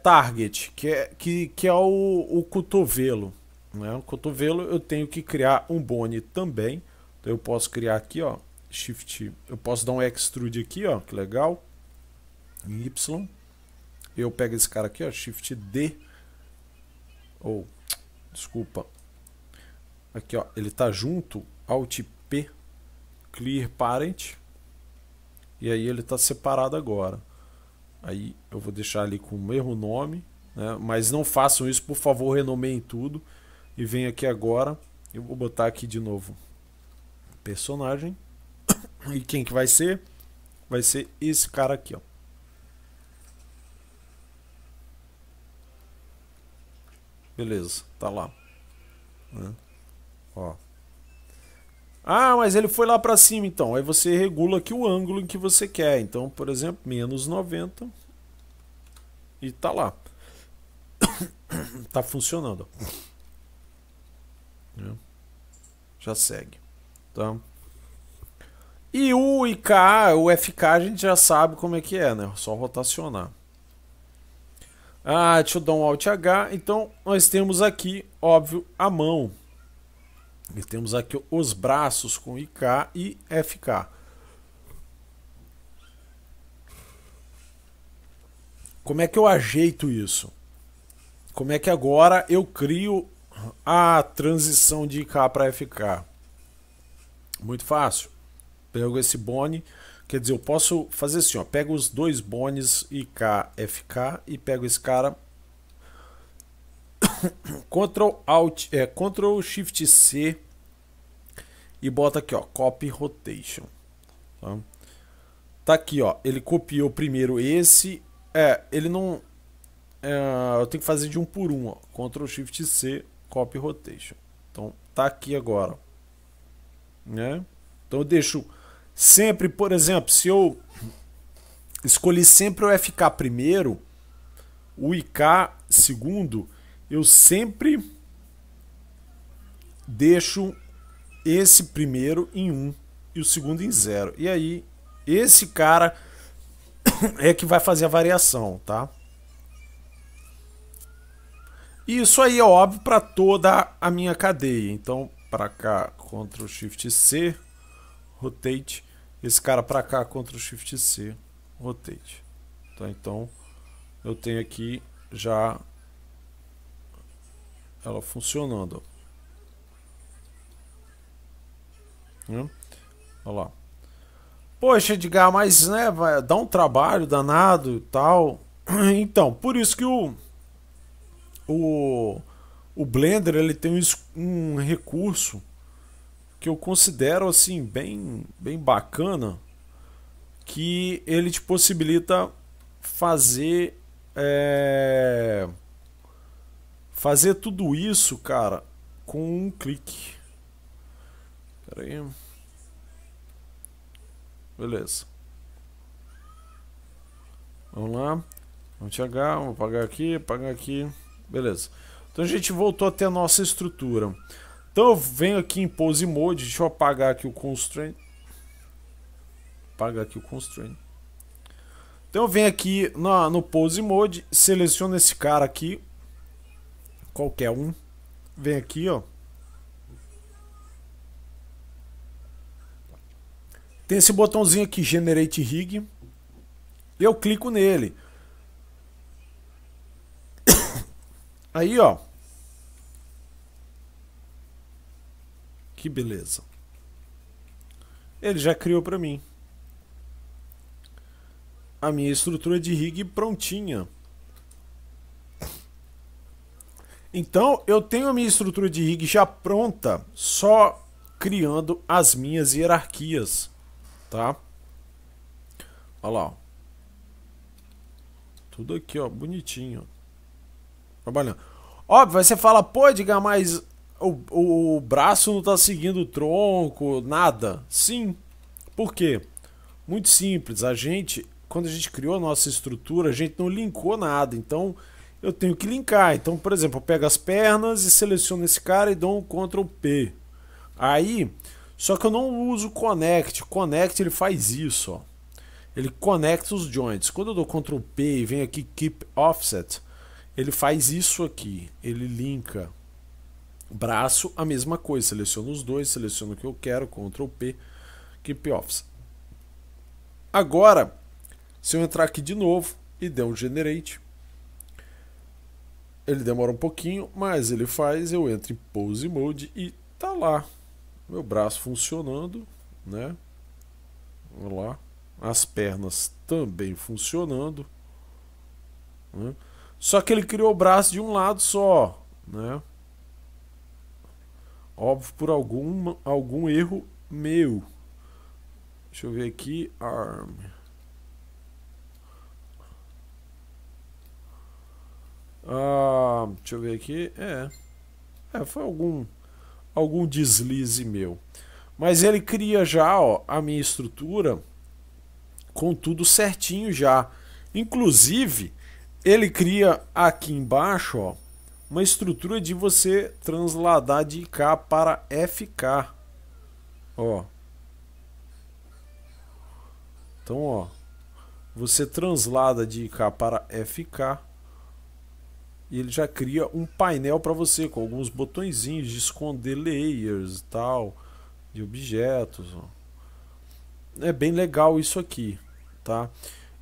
Target, que é o cotovelo. Né? O cotovelo eu tenho que criar um bone também. Então eu posso criar aqui, ó, Shift, eu posso dar um extrude aqui, ó, que legal. Em Y. Eu pego esse cara aqui, ó, Shift D. Ou, desculpa. Aqui, ó, ele tá junto, Alt P, Clear Parent. E aí ele tá separado agora. Aí eu vou deixar ali com o mesmo nome, né? Mas não façam isso, por favor, renomeiem tudo. E vem aqui agora, eu vou botar aqui de novo personagem. E quem que vai ser? Vai ser esse cara aqui, ó. Beleza, tá lá, né? Ó. Ah, mas ele foi lá pra cima, então. Aí você regula aqui o ângulo em que você quer. Então, por exemplo, menos 90. E tá lá. Tá funcionando. Já segue. Tá? E o IK, o FK, a gente já sabe como é que é, né? Só rotacionar. Ah, deixa eu dar um Alt H. Então, nós temos aqui, óbvio, a mão. E temos aqui os braços com IK e FK. Como é que eu ajeito isso? Como é que agora eu crio a transição de IK para FK? Muito fácil. Pego esse bone, quer dizer, eu posso fazer assim, ó, pego os dois bones IK, FK e pego esse cara Ctrl Shift C e bota aqui, ó, Copy Rotation. Tá aqui, ó, ele copiou primeiro esse, ele não, eu tenho que fazer de um por um, ó, Ctrl Shift C, Copy Rotation. Então tá aqui agora, né? Então eu deixo sempre, por exemplo, se eu escolhi sempre o FK primeiro, o IK segundo, eu sempre deixo esse primeiro em 1 e o segundo em 0. E aí, esse cara é que vai fazer a variação, tá? E isso aí é óbvio para toda a minha cadeia. Então, para cá, Ctrl Shift C, Rotate. Esse cara para cá, Ctrl Shift C, Rotate. Tá? Então, eu tenho aqui já ela funcionando. Olha lá. Poxa, Edgar, mas né, vai dar um trabalho danado e tal. Então, por isso que o Blender ele tem um recurso que eu considero assim bem bacana, que ele te possibilita fazer fazer tudo isso, cara, com um clique. Pera aí. Beleza. Vamos lá. Vamos chegar, vamos apagar aqui. Beleza. Então a gente voltou até a nossa estrutura. Então eu venho aqui em Pose Mode. Deixa eu apagar aqui o Constraint. Apagar aqui o Constraint. Então eu venho aqui no Pose Mode. Seleciono esse cara aqui. Qualquer um. Vem aqui, ó. Tem esse botãozinho aqui, Generate Rig. Eu clico nele. Aí, ó. Que beleza. Ele já criou para mim a minha estrutura de rig prontinha. Então, eu tenho a minha estrutura de rig já pronta, só criando as minhas hierarquias, tá? Olha lá, ó. Tudo aqui, ó, bonitinho. Trabalhando. Óbvio, aí você fala, pô, Edgar, mas o braço não tá seguindo o tronco, nada. Sim. Por quê? Muito simples. Quando a gente criou a nossa estrutura, a gente não linkou nada. Então, eu tenho que linkar. Então, por exemplo, eu pego as pernas e seleciono esse cara e dou um Ctrl P. Aí, só que eu não uso Connect. Connect, ele faz isso, ó. Ele conecta os joints. Quando eu dou Ctrl P e venho aqui Keep Offset, ele faz isso aqui. Ele linka. Braço, a mesma coisa. Seleciono os dois, seleciono o que eu quero, Ctrl P, Keep Office. Agora, se eu entrar aqui de novo e der um Generate, ele demora um pouquinho, mas ele faz, eu entro em Pose Mode e tá lá. Meu braço funcionando, né? Olha lá. As pernas também funcionando, né? Só que ele criou o braço de um lado só, né? Óbvio, por algum erro meu. Deixa eu ver aqui. Arm. Deixa eu ver aqui. Foi algum deslize meu. Mas ele cria já, ó, a minha estrutura com tudo certinho já. Inclusive, ele cria aqui embaixo, ó, uma estrutura de você transladar de K para FK. Ó. Então, ó, você translada de K para FK e ele já cria um painel para você com alguns botõezinhos de esconder layers e tal, de objetos, ó. É bem legal isso aqui, tá?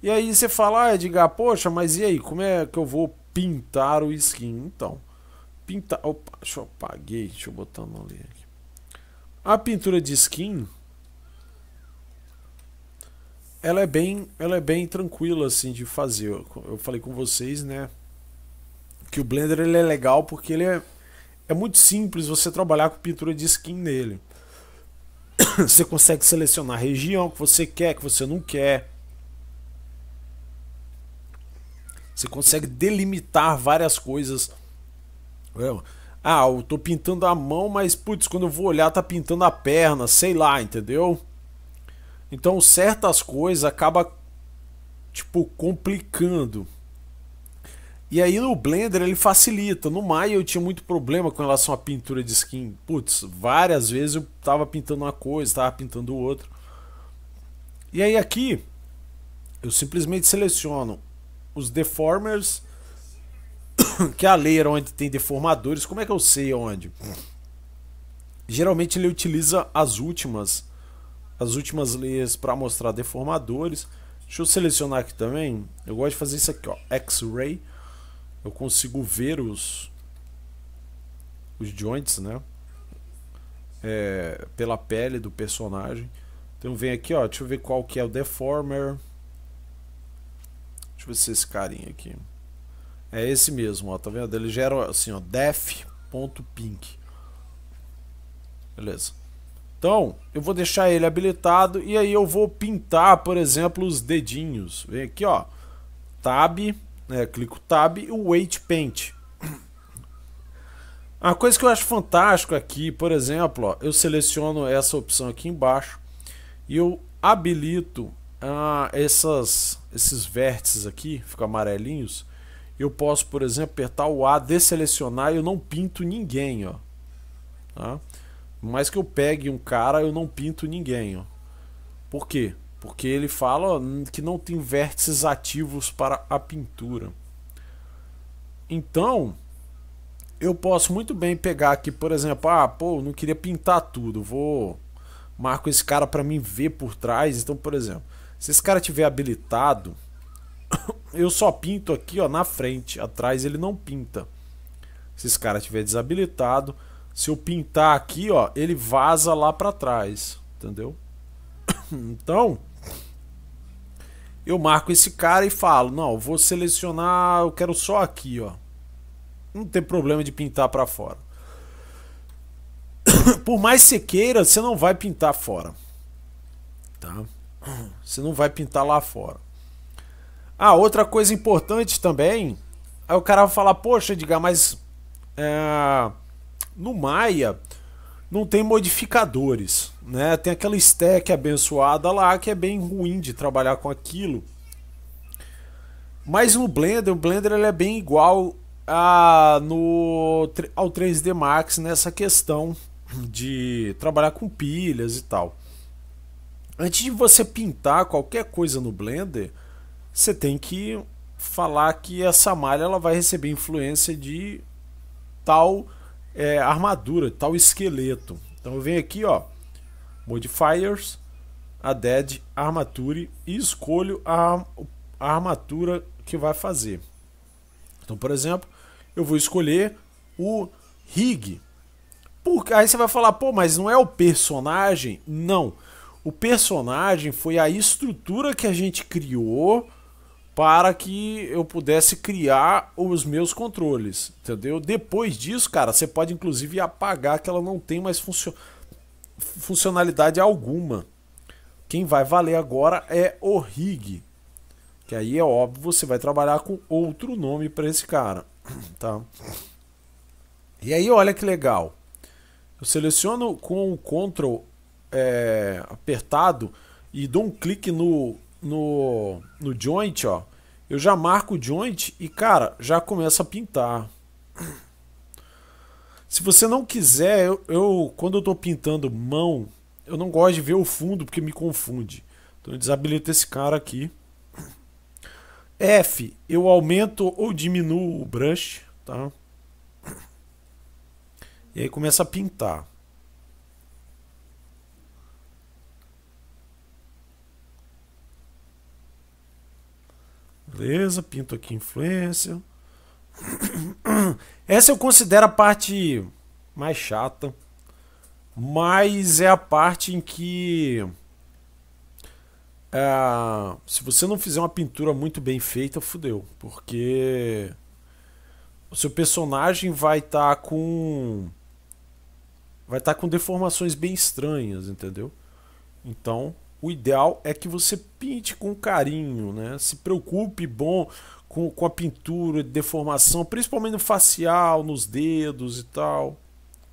E aí você fala, Edgar, poxa, mas e aí, como é que eu vou pintar o skin? Então, pintar... Opa, deixa eu apaguei, deixa eu botar no ali aqui. A pintura de skin, ela é bem tranquila assim de fazer. Eu falei com vocês, né, que o Blender ele é legal porque ele é muito simples você trabalhar com pintura de skin nele. Você consegue selecionar a região que você quer, que você não quer. Você consegue delimitar várias coisas. Eu tô pintando a mão, mas putz, quando eu vou olhar tá pintando a perna, sei lá, entendeu? Então certas coisas acaba tipo complicando. E aí no Blender ele facilita. No Maya eu tinha muito problema com relação à pintura de skin. Putz, várias vezes eu tava pintando uma coisa, tava pintando outra. E aí aqui eu simplesmente seleciono os deformers, que é a layer onde tem deformadores. Como é que eu sei onde? Geralmente ele utiliza as últimas layers para mostrar deformadores. Deixa eu selecionar aqui também. Eu gosto de fazer isso aqui, ó, X-Ray. Eu consigo ver os joints, né? Pela pele do personagem. Então vem aqui, ó, deixa eu ver qual que é o deformer. Deixa eu ver se é esse carinha aqui. É esse mesmo, ó, tá vendo? Ele gera assim, ó, def.pink. Beleza. Então, eu vou deixar ele habilitado e aí eu vou pintar, por exemplo, os dedinhos. Vem aqui, ó, Tab, né, clico Tab e o Weight Paint. A coisa que eu acho fantástico aqui, por exemplo, ó, eu seleciono essa opção aqui embaixo e eu habilito esses vértices aqui, ficam amarelinhos. Eu posso, por exemplo, apertar o A, desselecionar e eu não pinto ninguém, ó. Tá? Mais que eu pegue um cara, eu não pinto ninguém, ó. Por quê? Porque ele fala, ó, que não tem vértices ativos para a pintura. Então, eu posso muito bem pegar aqui, por exemplo, eu não queria pintar tudo, marco esse cara para mim ver por trás. Então, por exemplo, se esse cara tiver habilitado, eu só pinto aqui, ó, na frente, atrás ele não pinta. Se esse cara tiver desabilitado, se eu pintar aqui, ó, ele vaza lá para trás, entendeu? Então, eu marco esse cara e falo, não, eu vou selecionar, eu quero só aqui, ó. Não tem problema de pintar para fora. Por mais que você queira, você não vai pintar fora, tá? Você não vai pintar lá fora. Outra coisa importante também, aí o cara vai falar, poxa, Edgar, mas no Maya não tem modificadores, né? Tem aquela stack abençoada lá que é bem ruim de trabalhar com aquilo. Mas no Blender, o Blender ele é bem igual ao 3D Max nessa questão de trabalhar com pilhas e tal. Antes de você pintar qualquer coisa no Blender, você tem que falar que essa malha ela vai receber influência de tal armadura, tal esqueleto. Então eu venho aqui, ó, Modifiers, Add Armature e escolho a armatura que vai fazer. Então, por exemplo, eu vou escolher o Rig. Aí você vai falar, pô, mas não é o personagem? Não. O personagem foi a estrutura que a gente criou para que eu pudesse criar os meus controles, entendeu? Depois disso, cara, você pode inclusive apagar que ela não tem mais funcionalidade alguma. Quem vai valer agora é o Rig, que aí é óbvio você vai trabalhar com outro nome para esse cara, tá? E aí olha que legal, eu seleciono com o Ctrl apertado e dou um clique no joint, ó. Eu já marco o joint e, cara, já começa a pintar. Se você não quiser, quando eu tô pintando mão, eu não gosto de ver o fundo porque me confunde. Então eu desabilito esse cara aqui. F, eu aumento ou diminuo o brush, tá? E aí começa a pintar. Beleza, pinto aqui influência. Essa eu considero a parte mais chata, mas é a parte em que se você não fizer uma pintura muito bem feita, fudeu, porque o seu personagem vai estar com deformações bem estranhas, entendeu? Então, o ideal é que você pinte com carinho, né? Se preocupe com a pintura de deformação, principalmente no facial, nos dedos e tal.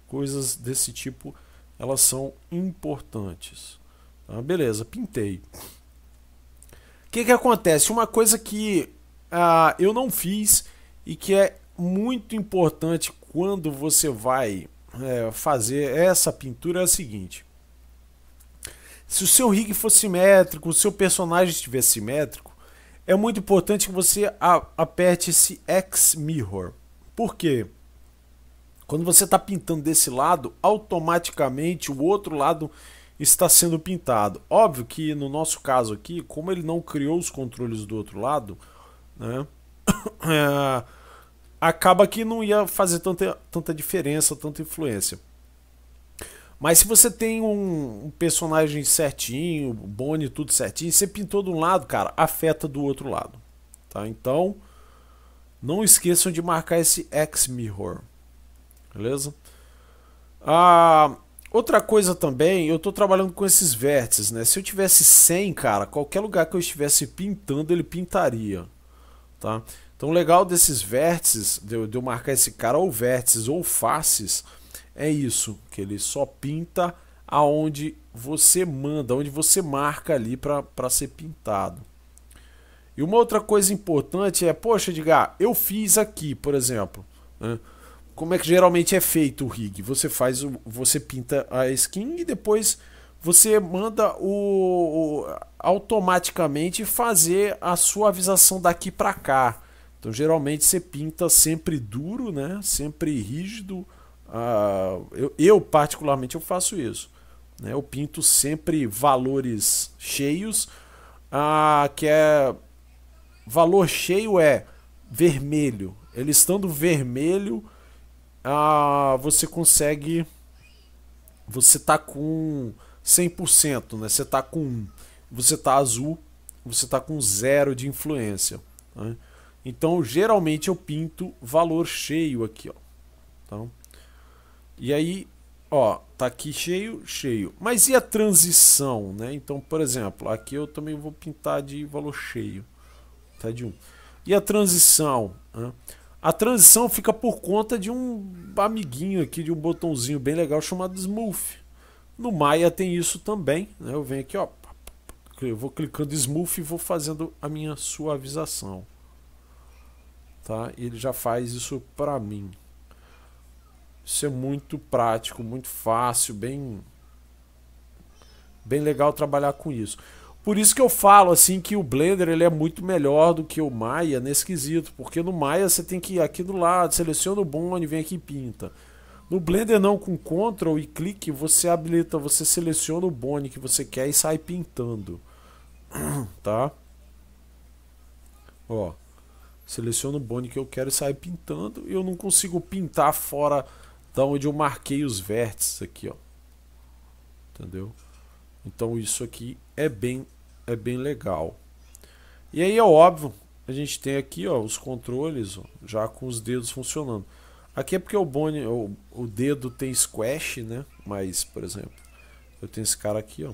Coisas desse tipo, elas são importantes. Tá? Beleza, pintei. O que acontece? Uma coisa que eu não fiz e que é muito importante quando você vai fazer essa pintura é a seguinte. Se o seu rig for simétrico, o seu personagem estiver simétrico, é muito importante que você aperte esse X-Mirror. Por quê? Quando você está pintando desse lado, automaticamente o outro lado está sendo pintado. Óbvio que no nosso caso aqui, como ele não criou os controles do outro lado, né, acaba que não ia fazer tanta diferença, tanta influência. Mas se você tem um personagem certinho, Bonnie tudo certinho, você pintou de um lado, cara, afeta do outro lado. Tá? Então, não esqueçam de marcar esse X-Mirror. Beleza? Outra coisa também, eu estou trabalhando com esses vértices, né? Se eu tivesse 100, cara, qualquer lugar que eu estivesse pintando, ele pintaria. Tá? Então, o legal desses vértices, de eu marcar esse cara ou vértices ou faces, é isso, que ele só pinta aonde você manda, onde você marca ali para ser pintado. E uma outra coisa importante é, poxa, Edgar, eu fiz aqui, por exemplo, né? Como é que geralmente é feito o rig? Você pinta a skin e depois você manda automaticamente fazer a suavização daqui para cá. Então geralmente você pinta sempre duro, né? Sempre rígido. Eu particularmente eu faço isso, né? Eu pinto sempre valores cheios, que é valor cheio é vermelho. Ele estando vermelho, você consegue, você tá com 100%, né? Você tá com 1, você tá azul, você tá com 0 de influência, né? Então geralmente eu pinto valor cheio aqui, ó. Então, e aí, ó, tá aqui cheio, cheio. Mas e a transição, né? Então, por exemplo, aqui eu também vou pintar de valor cheio, tá, de 1. E a transição, né? A transição fica por conta de um amiguinho aqui, de um botãozinho bem legal chamado Smooth. No Maya tem isso também, né? Eu venho aqui, ó, eu vou clicando em Smooth e vou fazendo a minha suavização, tá? E ele já faz isso pra mim. Isso é muito prático, muito fácil, bem legal trabalhar com isso. Por isso que eu falo assim que o Blender ele é muito melhor do que o Maya nesse quesito, porque no Maya você tem que ir aqui do lado, seleciona o Bonnie, vem aqui e pinta. No Blender não, com Ctrl e clique você habilita, você seleciona o bone que você quer e sai pintando, tá? Ó, seleciono o bone que eu quero e sai pintando, e eu não consigo pintar fora da onde eu marquei os vértices aqui, ó. Entendeu? Então isso aqui é bem legal. E aí é óbvio, a gente tem aqui, ó, os controles, ó, já com os dedos funcionando. Aqui é porque o dedo tem squash, né? Mas, por exemplo, eu tenho esse cara aqui, ó,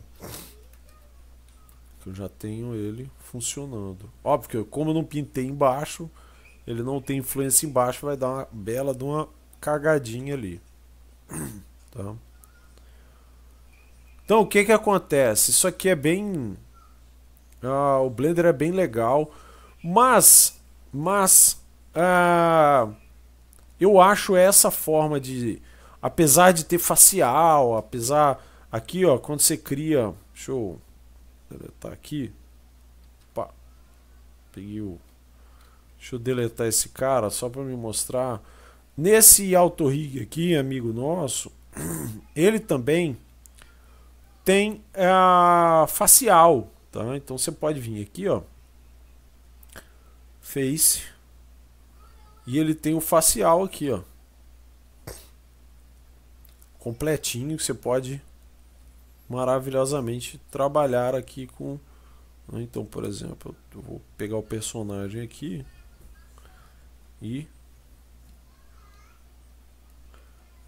que eu já tenho ele funcionando. Óbvio que como eu não pintei embaixo, ele não tem influência embaixo, vai dar uma bela de uma cagadinha ali. Tá? Então o que que acontece? Isso aqui é bem... o Blender é bem legal, mas eu acho essa forma de, apesar de ter facial, apesar aqui, ó, quando você cria, deixa eu deletar aqui, opa, peguei o, deixa eu deletar esse cara só para me mostrar. Nesse AutoRig aqui, amigo nosso, ele também tem facial, tá? Então você pode vir aqui, ó, Face, e ele tem o facial aqui, ó, completinho, que você pode maravilhosamente trabalhar aqui com. Então, por exemplo, eu vou pegar o personagem aqui e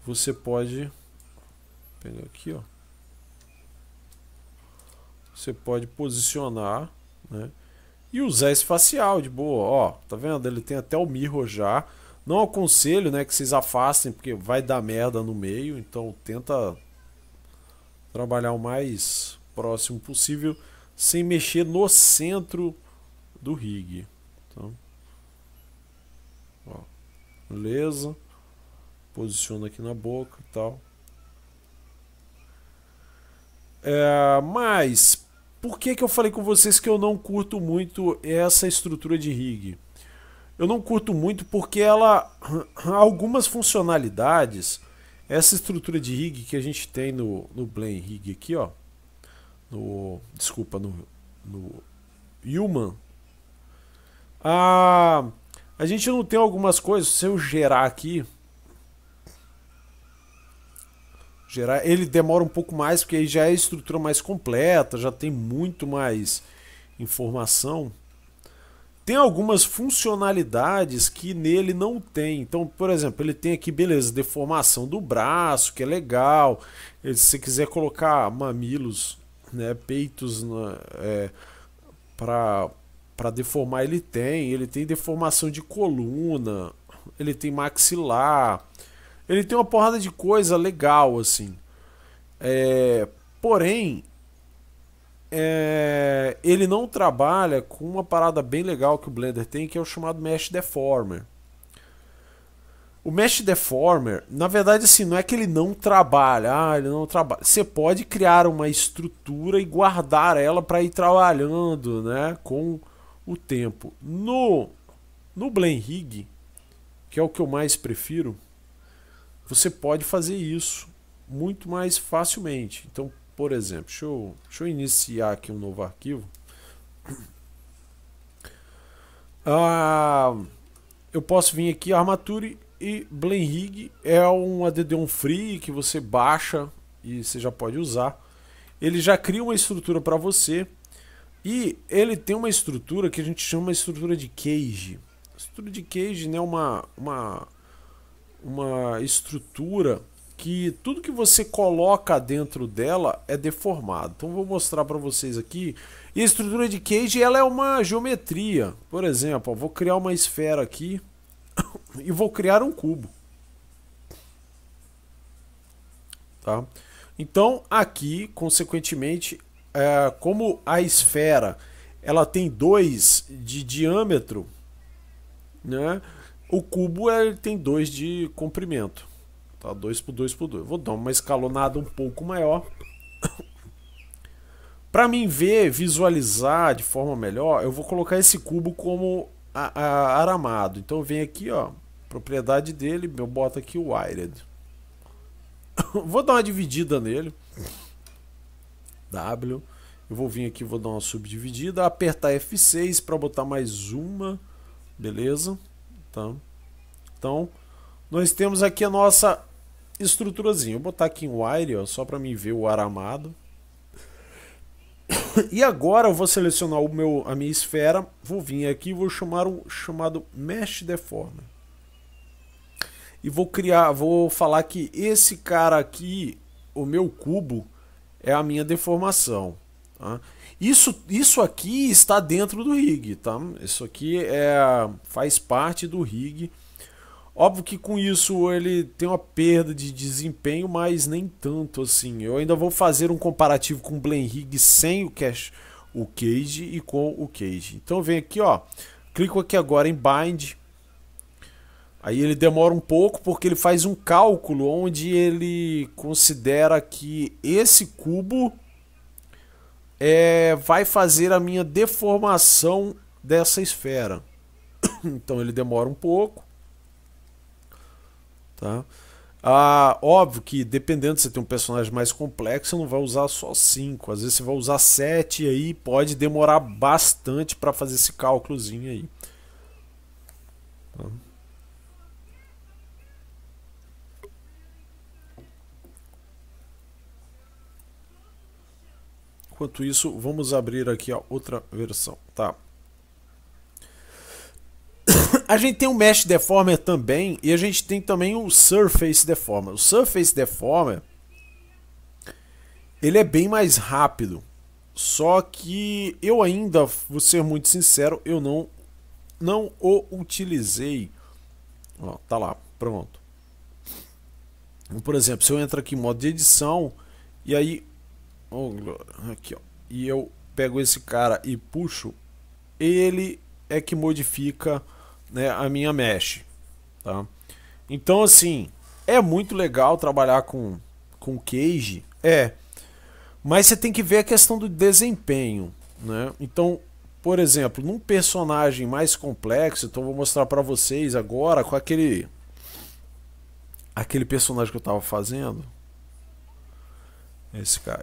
você pode pegar aqui, ó. Você pode posicionar, né? E usar esse facial de boa, ó, tá vendo? Ele tem até o mirror já. Não aconselho, né, que vocês afastem, porque vai dar merda no meio. Então tenta trabalhar o mais próximo possível, sem mexer no centro do rig. Então, ó, beleza. Posiciona aqui na boca e tal. Mas por que eu falei com vocês que eu não curto muito essa estrutura de rig? Eu não curto muito porque ela, algumas funcionalidades, essa estrutura de rig que a gente tem no Blend Rig aqui, ó, desculpa, no Human, a gente não tem algumas coisas. Se eu gerar aqui, ele demora um pouco mais, porque aí já é a estrutura mais completa, já tem muito mais informação. Tem algumas funcionalidades que nele não tem. Então, por exemplo, ele tem aqui, beleza, deformação do braço, que é legal. Se você quiser colocar mamilos, né, peitos, para deformar, ele tem. Ele tem deformação de coluna, ele tem maxilar. Ele tem uma porrada de coisa legal, assim. Porém, ele não trabalha com uma parada bem legal que o Blender tem, que é o chamado Mesh Deformer. O Mesh Deformer, na verdade, assim, não é que ele não trabalha. Ele não trabalha. Você pode criar uma estrutura e guardar ela para ir trabalhando, né, com o tempo. No Blend Rig, que é o que eu mais prefiro, você pode fazer isso muito mais facilmente. Então, por exemplo, deixa eu iniciar aqui um novo arquivo. Eu posso vir aqui, Armature e Blend Rig é um add-on free que você baixa e você já pode usar. Ele já cria uma estrutura para você e ele tem uma estrutura que a gente chama de estrutura de cage. A estrutura de cage, né, uma estrutura que tudo que você coloca dentro dela é deformado. Então vou mostrar para vocês aqui. E a estrutura de cage, ela é uma geometria. Por exemplo, eu vou criar uma esfera aqui e vou criar um cubo. Tá? Então aqui, consequentemente, como a esfera ela tem 2 de diâmetro, né? O cubo tem 2 de comprimento, tá? 2 por 2 por 2. Vou dar uma escalonada um pouco maior. Para mim visualizar de forma melhor, eu vou colocar esse cubo como aramado. Então eu venho aqui, ó, propriedade dele, eu boto aqui o wired. Vou dar uma dividida nele. W. Eu vou vir aqui, vou dar uma subdividida, apertar F6 para botar mais uma. Beleza? Tá. Então, nós temos aqui a nossa estruturazinha. Vou botar aqui em wire, ó, só para mim ver o aramado. E agora eu vou selecionar a minha esfera, vou vir aqui e vou chamar o chamado Mesh Deformer. E vou falar que esse cara aqui, o meu cubo, é a minha deformação. Tá? Isso aqui está dentro do rig, tá? Isso aqui faz parte do rig. Óbvio que com isso ele tem uma perda de desempenho, mas nem tanto assim. Eu ainda vou fazer um comparativo com o Blend Rig sem o cage e com o cage. Então eu venho aqui, ó, clico aqui agora em Bind. Aí ele demora um pouco porque ele faz um cálculo onde ele considera que esse cubo vai fazer a minha deformação dessa esfera. Então ele demora um pouco. Tá? Óbvio que dependendo se você tem um personagem mais complexo, você não vai usar só 5, às vezes você vai usar 7 e aí pode demorar bastante para fazer esse cálculozinho aí. Tá? Enquanto isso, vamos abrir aqui a outra versão. Tá? A gente tem o Mesh Deformer também e a gente tem também o Surface Deformer. O Surface Deformer ele é bem mais rápido, só que eu ainda, vou ser muito sincero, eu não o utilizei. Ó, tá lá, pronto. Por exemplo, se eu entro aqui em modo de edição e aí aqui, ó, e eu pego esse cara e puxo, ele é que modifica, né, a minha mesh, tá? Então assim, é muito legal trabalhar com cage, mas você tem que ver a questão do desempenho, né? Então, por exemplo, num personagem mais complexo, então eu vou mostrar para vocês agora com aquele personagem que eu tava fazendo,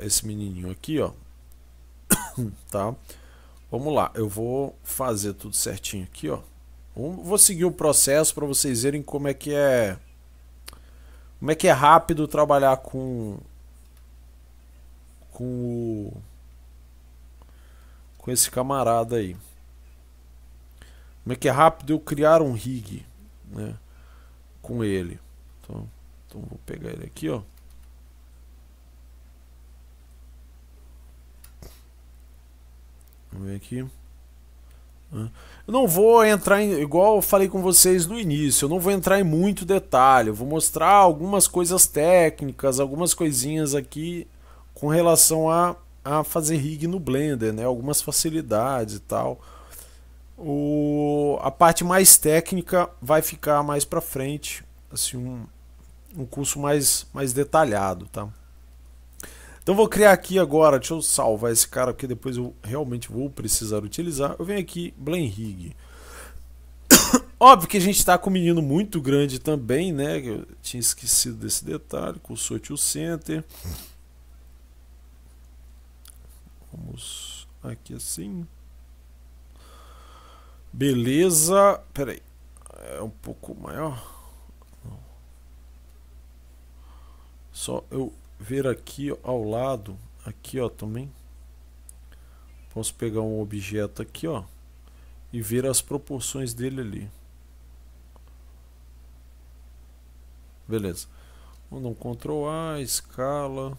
esse menininho aqui, ó. Tá? Vamos lá, eu vou fazer tudo certinho aqui, ó. Vou seguir o processo para vocês verem como é que é rápido trabalhar com esse camarada aí. Como é que é rápido eu criar um rig, né, com ele. Então vou pegar ele aqui, ó. Vamos ver aqui. Eu não vou entrar em, igual eu falei com vocês no início, eu não vou entrar em muito detalhe, eu vou mostrar algumas coisas técnicas, algumas coisinhas aqui com relação a fazer rig no Blender, né? Algumas facilidades e tal. A parte mais técnica vai ficar mais pra frente, assim, um curso mais detalhado, tá? Então vou criar aqui agora, deixa eu salvar esse cara porque depois eu realmente vou precisar utilizar. Eu venho aqui, Blend Rig. Óbvio que a gente está com um menino muito grande também, né? Eu tinha esquecido desse detalhe, cursor to center. Vamos aqui assim. Beleza. Pera aí. É um pouco maior. Só eu ver aqui ao lado, aqui ó, também posso pegar um objeto aqui, ó, e ver as proporções dele ali. Beleza. Vou dar um Ctrl A, escala,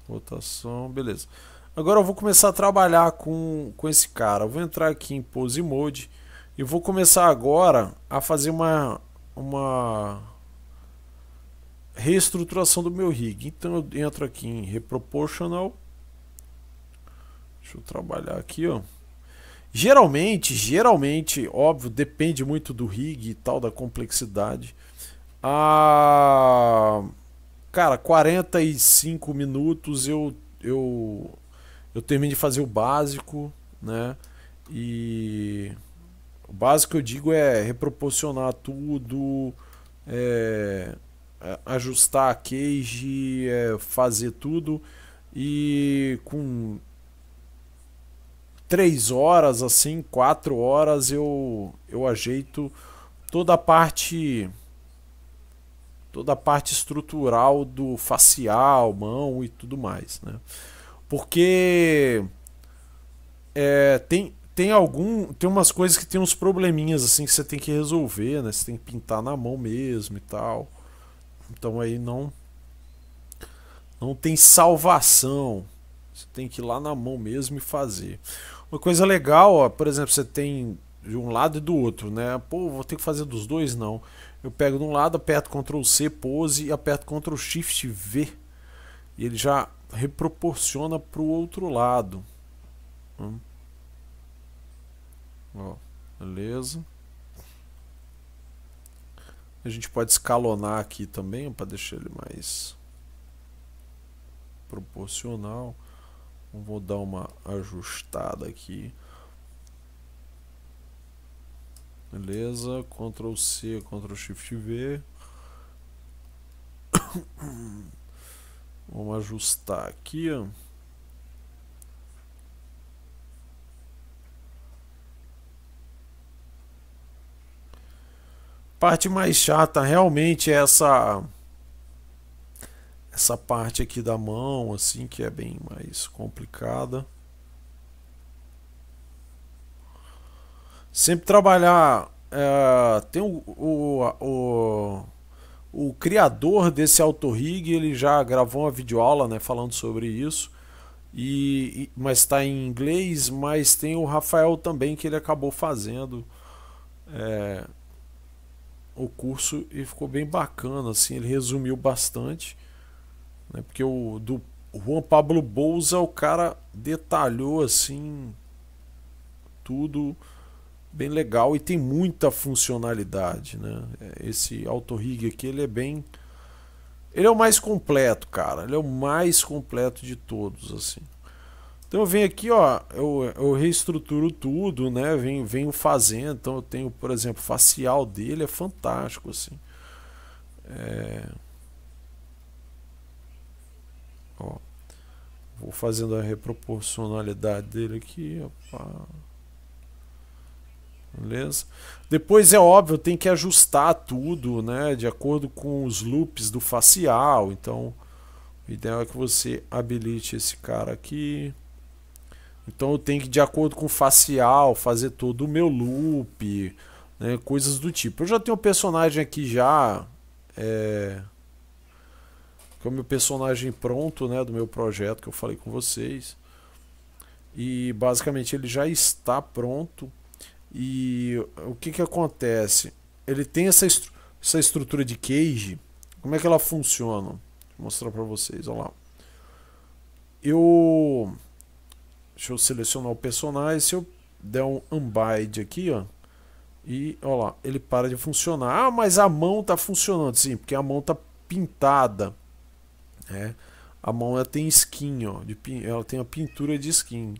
rotação, beleza. Agora eu vou começar a trabalhar com esse cara. Eu vou entrar aqui em Pose Mode e vou começar agora a fazer uma reestruturação do meu rig. Então eu entro aqui em Reproportional. Deixa eu trabalhar aqui, ó. Geralmente, óbvio, depende muito do rig e tal, da complexidade. Cara, 45 minutos eu termino de fazer o básico, né? E o básico eu digo é reproporcionar tudo, ajustar a cage, fazer tudo e com 3 horas, assim, 4 horas eu ajeito toda a parte estrutural do facial, mão e tudo mais, né? Porque tem umas coisas que tem uns probleminhas assim que você tem que resolver, né? Você tem que pintar na mão mesmo e tal. Então aí não tem salvação. Você tem que ir lá na mão mesmo e fazer. Uma coisa legal, ó, por exemplo, você tem de um lado e do outro, né? Pô, vou ter que fazer dos dois, não. Eu pego de um lado, aperto Ctrl C, pose e aperto Ctrl Shift V. E ele já reproporciona para o outro lado. Ó, beleza. A gente pode escalonar aqui também para deixar ele mais proporcional. Vou dar uma ajustada aqui. Beleza, Ctrl C, Ctrl Shift V. Vamos ajustar aqui, ó. Parte mais chata realmente é essa parte aqui da mão, assim, que é bem mais complicada. Sempre trabalhar. Tem o criador desse AutoRig, ele já gravou uma videoaula, né, falando sobre isso. Mas está em inglês, mas tem o Rafael também, que ele acabou fazendo o curso e ficou bem bacana, assim, ele resumiu bastante, né, porque o do Juan Pablo Bouza, o cara detalhou assim tudo bem legal e tem muita funcionalidade, né? Esse AutoRig aqui, ele é o mais completo, cara, ele é o mais completo de todos, assim. Então eu venho aqui, ó, eu reestruturo tudo, né? Venho fazendo. Então eu tenho, por exemplo, o facial dele é fantástico, assim. Ó, vou fazendo a reproporcionalidade dele aqui, opa. Beleza? Depois é óbvio, tem que ajustar tudo, né? De acordo com os loops do facial. Então, o ideal é que você habilite esse cara aqui. Então eu tenho que, de acordo com o facial, fazer todo o meu loop, né, coisas do tipo. Eu já tenho um personagem aqui já, que é o meu personagem pronto, né, do meu projeto que eu falei com vocês. E basicamente ele já está pronto. E o que acontece? Ele tem essa estrutura de cage. Como é que ela funciona? Vou mostrar para vocês, olha lá. Deixa eu selecionar o personagem. Se eu der um unbind aqui, ó, e olha lá, ele para de funcionar. Ah, mas a mão tá funcionando. Sim, porque a mão tá pintada. A mão ela tem skin, ó, ela tem a pintura de skin.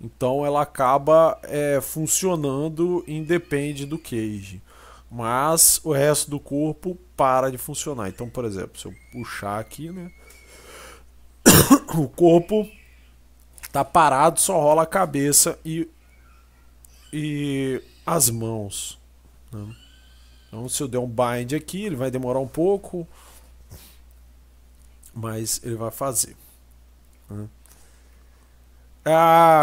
Então ela acaba funcionando independe do cage. Mas o resto do corpo para de funcionar. Então, por exemplo, se eu puxar aqui, né, o corpo tá parado, só rola a cabeça e as mãos, né? Então se eu der um bind aqui, ele vai demorar um pouco, mas ele vai fazer, né?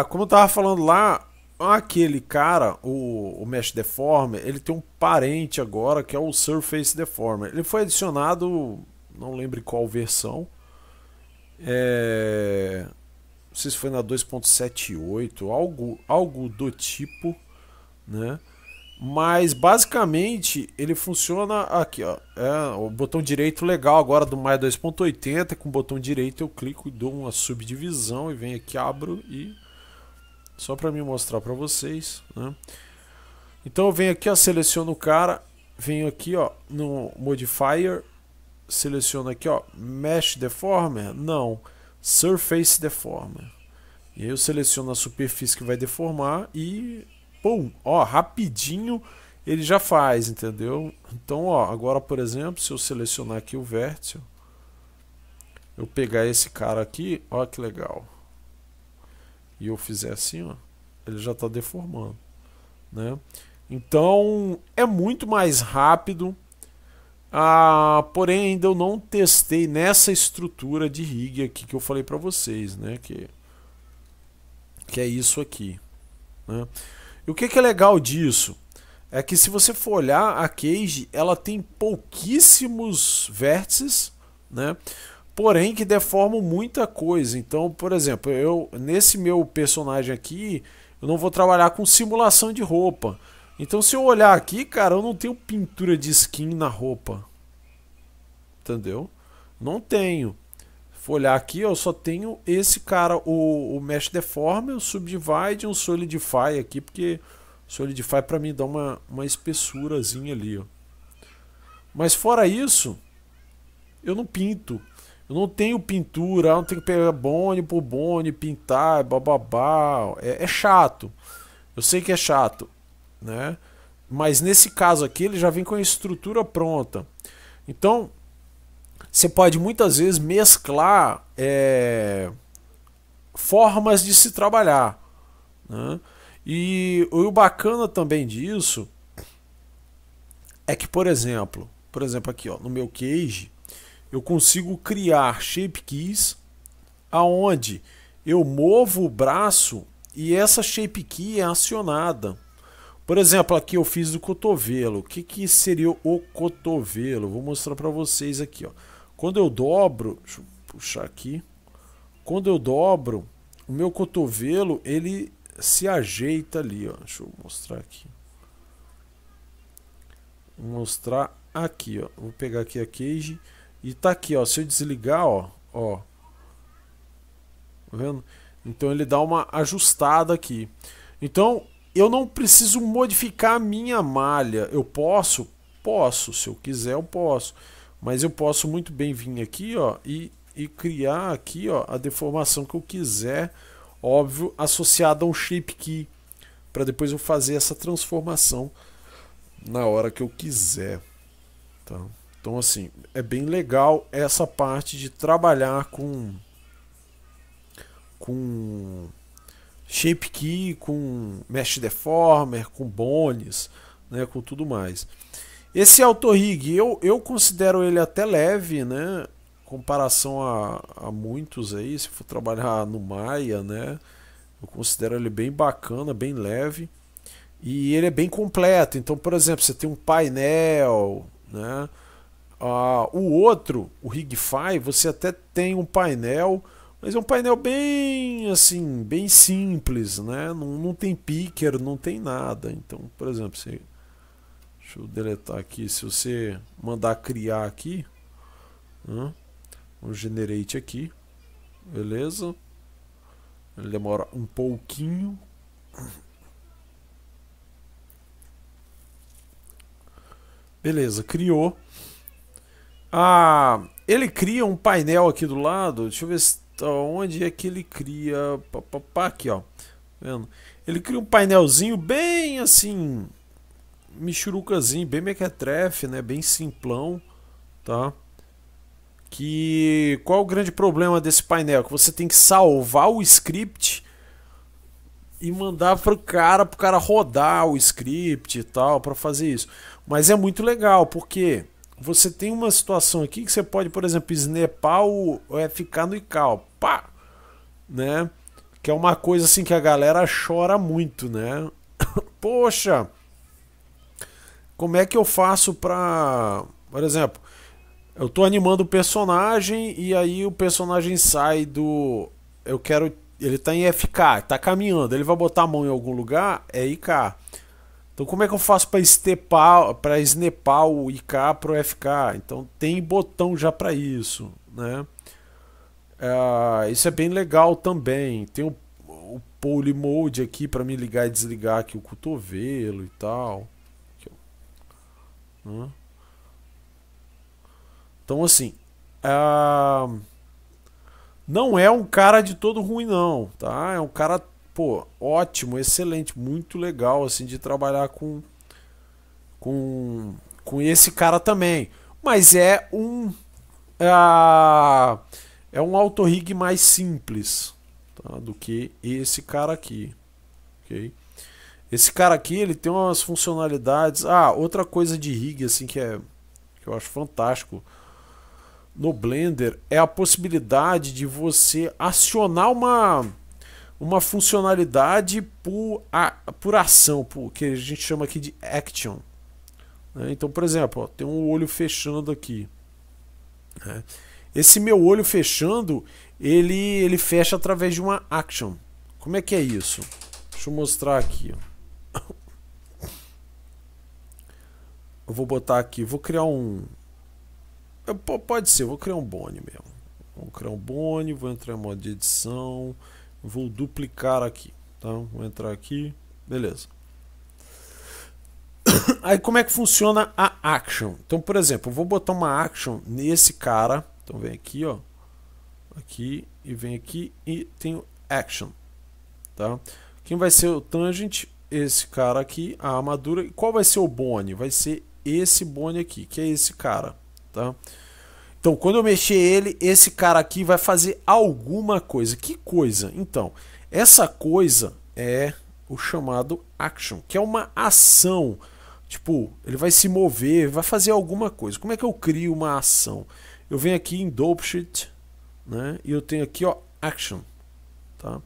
Como eu tava falando lá, aquele cara, o Mesh Deformer, ele tem um parente agora que é o Surface Deformer. Ele foi adicionado, não lembro em qual versão, não sei se foi na 2.78, algo do tipo, né? Mas basicamente ele funciona aqui, ó. O botão direito legal agora do Maya 2.80, com o botão direito eu clico e dou uma subdivisão e venho aqui, abro e só para me mostrar para vocês, né? Então eu venho aqui, ó, seleciono o cara, venho aqui, ó, no Modifier, seleciono aqui, ó, Mesh Deformer, não, Surface Deformer. E aí eu seleciono a superfície que vai deformar e pum, ó, rapidinho ele já faz, entendeu? Então, ó, agora, por exemplo, se eu selecionar aqui o vértice, eu pegar esse cara aqui, ó que legal, e eu fizer assim, ó, ele já está deformando, né? Então, é muito mais rápido, porém ainda eu não testei nessa estrutura de rig aqui que eu falei para vocês, né? Que é isso aqui, né? E o que é legal disso? É que se você for olhar a cage, ela tem pouquíssimos vértices, né? Porém que deformam muita coisa. Então, por exemplo, nesse meu personagem aqui, eu não vou trabalhar com simulação de roupa. Então, se eu olhar aqui, cara, eu não tenho pintura de skin na roupa. Entendeu? Não tenho. Se for olhar aqui, eu só tenho esse cara, o Mesh Deformer, o Subdivide e um Solidify aqui, porque o Solidify para mim dá uma espessurazinha ali, ó. Mas fora isso, eu não pinto. Eu não tenho pintura, eu não tenho que pegar bone por bone, pintar, bababá. É chato. Eu sei que é chato, né? Mas nesse caso aqui ele já vem com a estrutura pronta. Então você pode muitas vezes mesclar formas de se trabalhar, né? E o bacana também disso é que, por exemplo aqui, ó, no meu cage eu consigo criar shape keys aonde eu movo o braço e essa shape key é acionada. Por exemplo, aqui eu fiz o cotovelo. O que seria o cotovelo? Vou mostrar para vocês aqui, ó. Quando eu dobro, deixa eu puxar aqui. Quando eu dobro, o meu cotovelo ele se ajeita ali, ó. Deixa eu mostrar aqui. Vou mostrar aqui, ó. Vou pegar aqui a cage e tá aqui, ó. Se eu desligar, ó, tá vendo? Então ele dá uma ajustada aqui. Então eu não preciso modificar a minha malha. Eu posso, se eu quiser eu posso. Mas eu posso muito bem vir aqui, ó, e criar aqui, ó, a deformação que eu quiser, óbvio, associada a um shape key, para depois eu fazer essa transformação na hora que eu quiser, tá? Então assim, é bem legal essa parte de trabalhar com shape key, com mesh deformer, com bones, né, com tudo mais. Esse AutoRig, eu considero ele até leve, né, em comparação a muitos aí, se for trabalhar no Maya, né, eu considero ele bem bacana, bem leve, e ele é bem completo. Então, por exemplo, você tem um painel, né, o outro, o Rigify, você até tem um painel, mas é um painel bem assim, bem simples, né? Não tem picker, não tem nada. Então, por exemplo, deixa eu deletar aqui. Se você mandar criar aqui, né? O generate aqui, beleza? Ele demora um pouquinho. Beleza, criou. Ele cria um painel aqui do lado. Deixa eu ver onde é que ele cria. Aqui, ó. Vendo? Ele cria um painelzinho bem assim, michurucazinho, bem mequetrefe, né? Bem simplão, tá? Qual é o grande problema desse painel? Que você tem que salvar o script e mandar pro cara rodar o script e tal, para fazer isso. Mas é muito legal, porque você tem uma situação aqui que você pode, por exemplo, snapar o FK no ical, pá, né? Que é uma coisa assim que a galera chora muito, né? Poxa, como é que eu faço pra, por exemplo, eu tô animando o personagem e aí o personagem sai do, ele tá em FK, tá caminhando, ele vai botar a mão em algum lugar, é IK. Então como é que eu faço para snapar o IK pro FK? Então tem botão já para isso, né? Isso é bem legal também. Tem o Poly Mode aqui para me ligar e desligar aqui o cotovelo e tal. Aqui, ó. Né? Então assim, não é um cara de todo ruim não, tá? É um cara, pô, ótimo, excelente, muito legal assim de trabalhar com com esse cara também. Mas ah, é um auto-rig mais simples, tá, do que esse cara aqui. Okay? Esse cara aqui ele tem umas funcionalidades. Ah, outra coisa de rig assim que eu acho fantástico no Blender é a possibilidade de você acionar uma funcionalidade por ação, que a gente chama aqui de action. Né? Então, por exemplo, ó, tem um olho fechando aqui. Né? Esse meu olho fechando, ele fecha através de uma action. Como é que é isso? Deixa eu mostrar aqui. Ó. Eu vou botar aqui, vou criar um... Pode ser, vou criar um Bone mesmo. Vou criar um Bone, vou entrar em modo de edição, vou duplicar aqui. Tá? Vou entrar aqui, beleza. Aí como é que funciona a action? Então, por exemplo, eu vou botar uma action nesse cara. Então vem aqui, ó. Aqui e vem aqui e tem o action. Tá? Quem vai ser o tangent? Esse cara aqui, a armadura. E qual vai ser o Bone? Vai ser esse Bone aqui, que é esse cara. Tá? Então, quando eu mexer ele, esse cara aqui vai fazer alguma coisa. Que coisa? Então, essa coisa é o chamado action, que é uma ação. Tipo, ele vai se mover, vai fazer alguma coisa. Como é que eu crio uma ação? Eu venho aqui em Dopesheet, né? E eu tenho aqui, ó, action. Tá?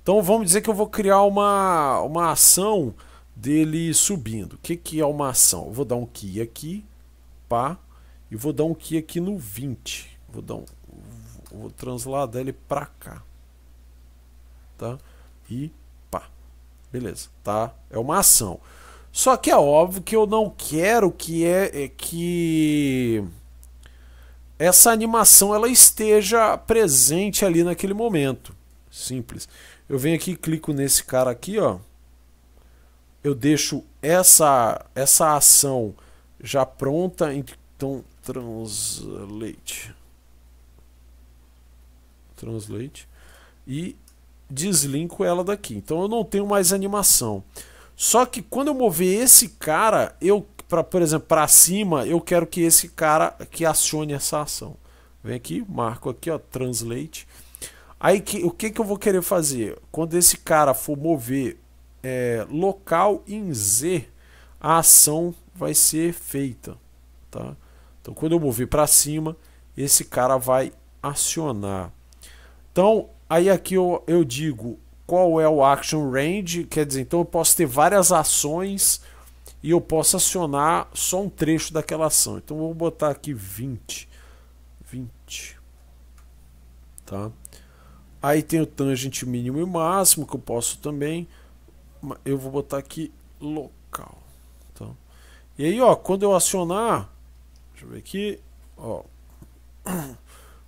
Então, vamos dizer que eu vou criar uma ação dele subindo. O que é uma ação? Eu vou dar um key aqui, pá. E vou dar um key aqui no 20. Vou transladar ele pra cá. Tá? E pá. Beleza, tá? É uma ação. Só que é óbvio que eu não quero que essa animação ela esteja presente ali naquele momento. Simples. Eu venho aqui e clico nesse cara aqui, ó. Eu deixo essa ação já pronta. Então, translate e deslinko ela daqui. Então eu não tenho mais animação. Só que quando eu mover esse cara, por exemplo, para cima, eu quero que esse cara que acione essa ação. Vem aqui, marco aqui, ó, translate. Aí o que eu vou querer fazer? Quando esse cara for mover local em Z, a ação vai ser feita, tá? Então, quando eu mover para cima, esse cara vai acionar. Então, aí aqui eu digo qual é o action range, quer dizer, então eu posso ter várias ações e eu posso acionar só um trecho daquela ação. Então, eu vou botar aqui 20. Tá? Aí tem o tangente mínimo e máximo, que eu posso também. Eu vou botar aqui local. Tá? E aí, ó, quando eu acionar... Deixa eu ver aqui, ó. O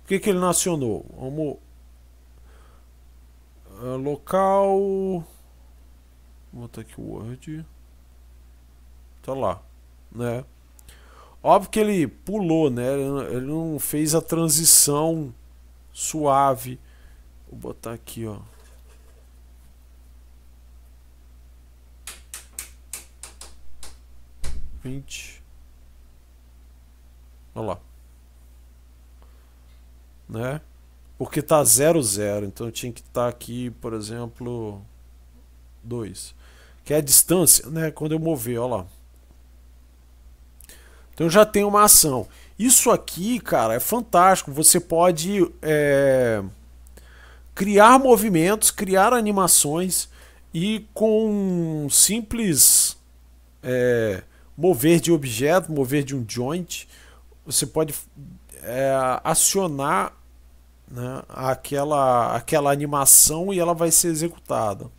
que ele acionou? Vamos local. Vou botar aqui o Word. Tá lá, né? Óbvio que ele pulou, né? Ele não fez a transição suave. Vou botar aqui, ó. Olha lá. Né? Porque tá 0, 0. Então tinha que estar aqui, por exemplo, 2. Que é a distância, né? Quando eu mover, olha lá. Então já tem uma ação. Isso aqui, cara, é fantástico. Você pode criar movimentos, criar animações e com um simples mover de objeto, mover de um joint, você pode acionar, né, aquela animação e ela vai ser executada.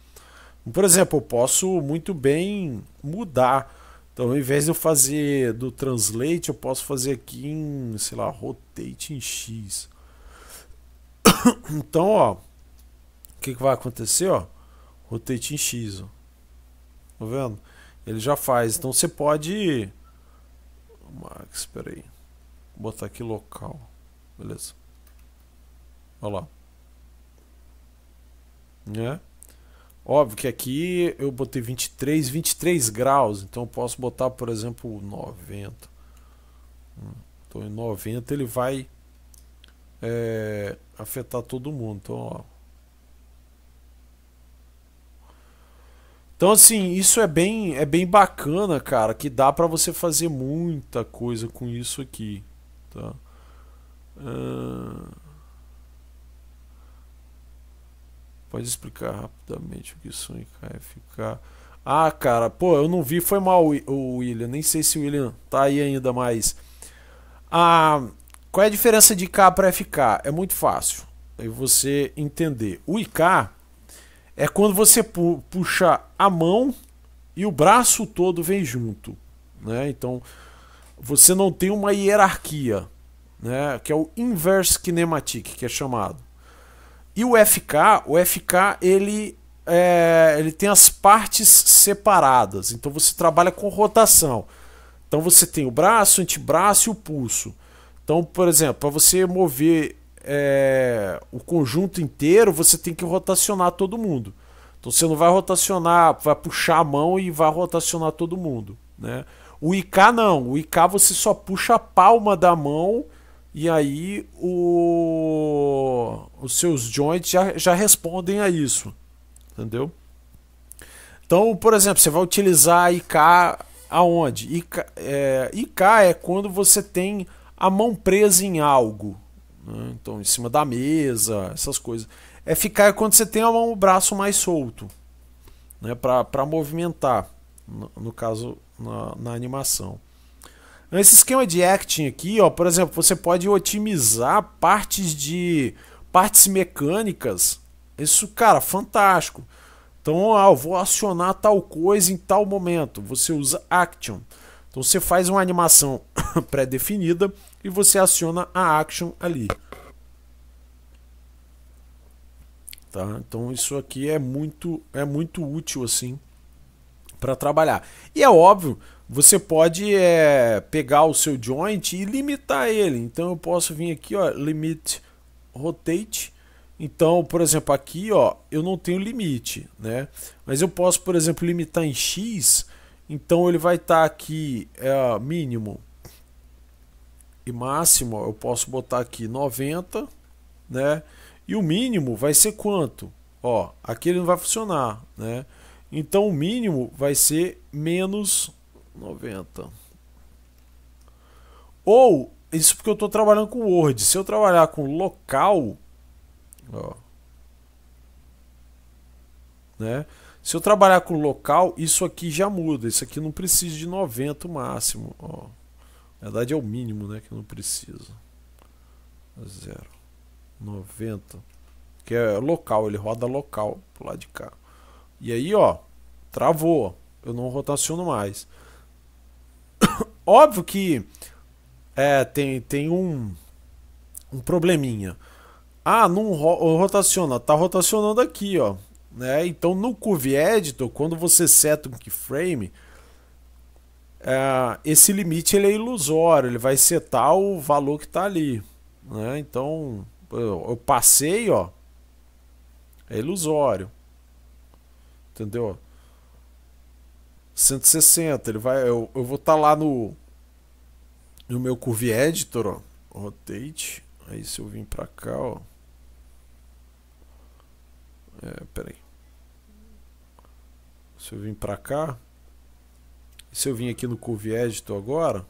Por exemplo, eu posso muito bem mudar. Então, ao invés de eu fazer do translate, eu posso fazer aqui em, sei lá, rotate em X. Então, ó, o que vai acontecer, ó? Rotate em X, ó. Tá vendo? Ele já faz. Então, você pode... Max, espera aí. Vou botar aqui local. Beleza. Olha lá. Né? Óbvio que aqui eu botei 23 graus, então eu posso botar, por exemplo, 90. Então em 90 ele vai afetar todo mundo. Então, ó. Então assim, isso é bem bacana, cara, que dá pra você fazer muita coisa com isso aqui, tá? Ah, pode explicar rapidamente o que são IKFK? Ah, cara, pô, eu não vi, foi mal o William, nem sei se o William tá aí ainda, mas ah, qual é a diferença de IK para FK? É muito fácil aí você entender. O IK é quando você puxa a mão e o braço todo vem junto, né? Então você não tem uma hierarquia, né? Que é o inverse kinematic, que é chamado. E o FK ele tem as partes separadas. Então você trabalha com rotação. Então você tem o braço, o antebraço e o pulso. Então, por exemplo, para você mover o conjunto inteiro, você tem que rotacionar todo mundo. Então você não vai rotacionar, vai puxar a mão e vai rotacionar todo mundo, né? O IK não, o IK você só puxa a palma da mão e aí os seus joints já respondem a isso, entendeu? Então, por exemplo, você vai utilizar IK aonde? IK é quando você tem a mão presa em algo, né? Então, em cima da mesa, essas coisas. FK é quando você tem o braço mais solto, né? Para movimentar, no caso, na animação. Esse esquema de acting aqui, ó, por exemplo, você pode otimizar partes mecânicas. Isso, cara, fantástico. Então, eu vou acionar tal coisa em tal momento. Você usa action. Então, você faz uma animação pré-definida e você aciona a action ali. Tá? Então, isso aqui é muito útil assim para trabalhar. E é óbvio, você pode pegar o seu joint e limitar ele. Então, eu posso vir aqui, ó, limit rotate. Então, por exemplo, aqui, ó, eu não tenho limite, né? Mas eu posso, por exemplo, limitar em X. Então ele vai estar aqui mínimo e máximo. Eu posso botar aqui 90, né? E o mínimo vai ser quanto? Ó, aqui ele não vai funcionar, né? Então o mínimo vai ser menos 90. Ou, isso porque eu estou trabalhando com Word. Se eu trabalhar com local, ó, né? Se eu trabalhar com local, isso aqui já muda. Isso aqui não precisa de 90 o máximo. Ó. Na verdade é o mínimo, né, que eu não preciso. 0. 90. Que é local, ele roda local pro lado de cá. E aí, ó, travou. Eu não rotaciono mais. Óbvio que tem um probleminha. Ah, não rotaciona. Tá rotacionando aqui, ó. Né? Então no Curve Editor, quando você seta um keyframe, esse limite ele é ilusório, ele vai setar o valor que está ali, né? Então eu passei, ó, é ilusório, entendeu? 160, ele vai, eu vou estar lá no meu Curve Editor, ó, rotate, aí se eu vim para cá, ó, peraí. Se eu vim para cá, se eu vim aqui no Curve Editor agora,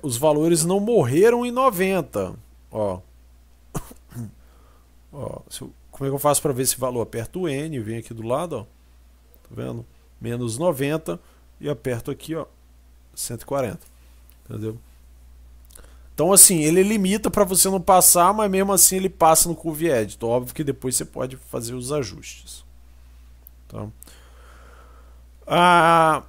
os valores não morreram em 90. Ó. Ó, como é que eu faço para ver esse valor? Aperto o N, vem aqui do lado, ó. Tá vendo? Menos 90 e aperto aqui, ó, 140. Entendeu? Então assim, ele limita para você não passar, mas mesmo assim ele passa no Curve Editor. Óbvio que depois você pode fazer os ajustes. Tá?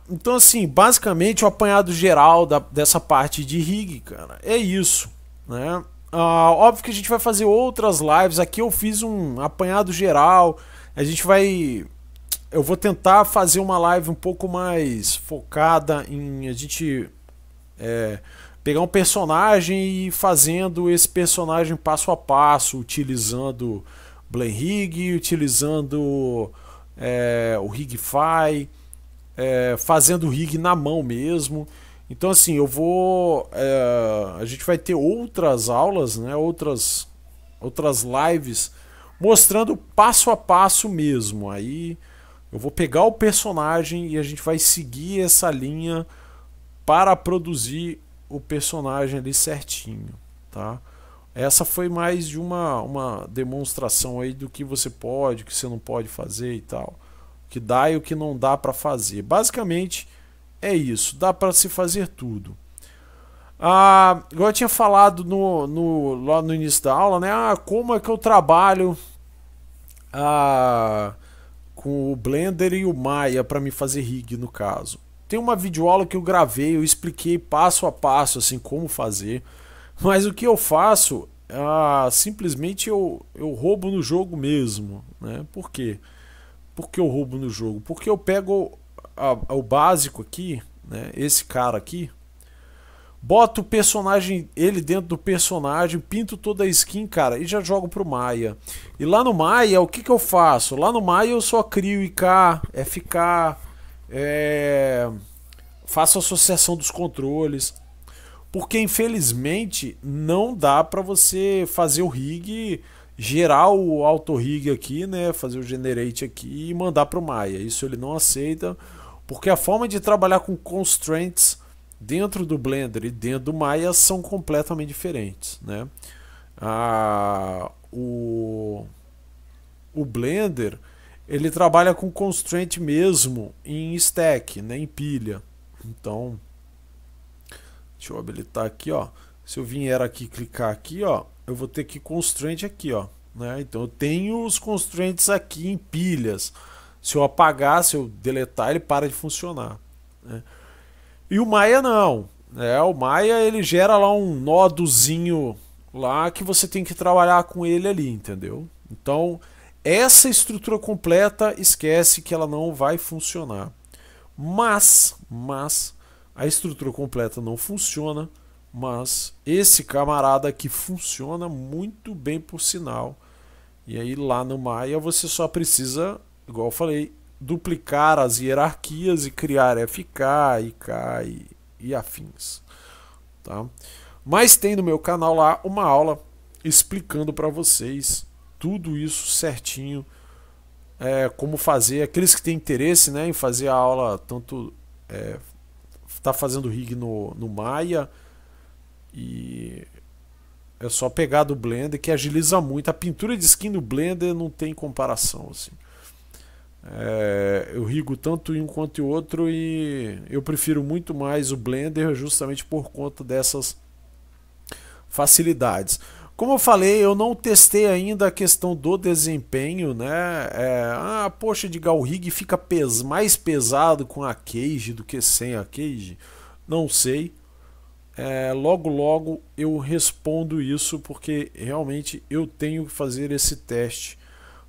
Então assim, basicamente o apanhado geral dessa parte de rig, cara, é isso, né? Óbvio que a gente vai fazer outras lives. Aqui eu fiz um apanhado geral. Eu vou tentar fazer uma live um pouco mais focada em a gente pegar um personagem e ir fazendo esse personagem passo a passo, utilizando Blend Rig, utilizando o Rigify, fazendo rig na mão mesmo. Então assim, a gente vai ter outras aulas, né, outras lives mostrando passo a passo mesmo. Aí eu vou pegar o personagem e a gente vai seguir essa linha para produzir o personagem ali certinho, tá? Essa foi mais de uma demonstração aí do que você pode, o que você não pode fazer e tal, o que dá e o que não dá para fazer. Basicamente é isso, dá para se fazer tudo. Igual eu tinha falado lá no início da aula, né? Como é que eu trabalho com o Blender e o Maya para me fazer rig, no caso. Tem uma videoaula que eu gravei, eu expliquei passo a passo assim como fazer, mas o que eu faço simplesmente eu roubo no jogo mesmo, né? Por quê? Porque eu roubo no jogo? Porque eu pego o básico aqui, né? Esse cara aqui, boto o personagem, ele dentro do personagem, pinto toda a skin, cara, e já jogo pro Maya. E lá no Maya, o que que eu faço? Lá no Maya eu só crio IK, FK, faço associação dos controles. Porque infelizmente não dá para você fazer o rig, gerar o auto rig aqui, né, fazer o generate aqui e mandar pro Maya. Isso ele não aceita, porque a forma de trabalhar com constraints dentro do Blender e dentro do Maya são completamente diferentes, né? O Blender, ele trabalha com constraint mesmo em stack, né, em pilha. Então, deixa eu habilitar aqui, ó. Se eu vier aqui clicar aqui, ó, eu vou ter que constraint aqui, ó, né? Então eu tenho os constraints aqui em pilhas. Se eu apagar, se eu deletar, ele para de funcionar, né? E o Maya não, né? O Maya ele gera lá um nódozinho lá que você tem que trabalhar com ele ali, entendeu? Então essa estrutura completa, esquece que ela não vai funcionar. Mas a estrutura completa não funciona, mas esse camarada aqui funciona muito bem, por sinal. E aí lá no Maya você só precisa, igual eu falei, duplicar as hierarquias e criar FK, IK e afins, tá? Mas tem no meu canal lá uma aula explicando para vocês tudo isso certinho, como fazer. Aqueles que têm interesse, né, em fazer a aula, tanto tá fazendo rig no Maya, e é só pegar do Blender, que agiliza muito. A pintura de skin do Blender não tem comparação, assim. Eu rigo tanto em um quanto em outro, e eu prefiro muito mais o Blender justamente por conta dessas facilidades. Como eu falei, eu não testei ainda a questão do desempenho, né? Poxa, o rig fica mais pesado com a cage do que sem a cage? Não sei. Logo eu respondo isso, porque realmente eu tenho que fazer esse teste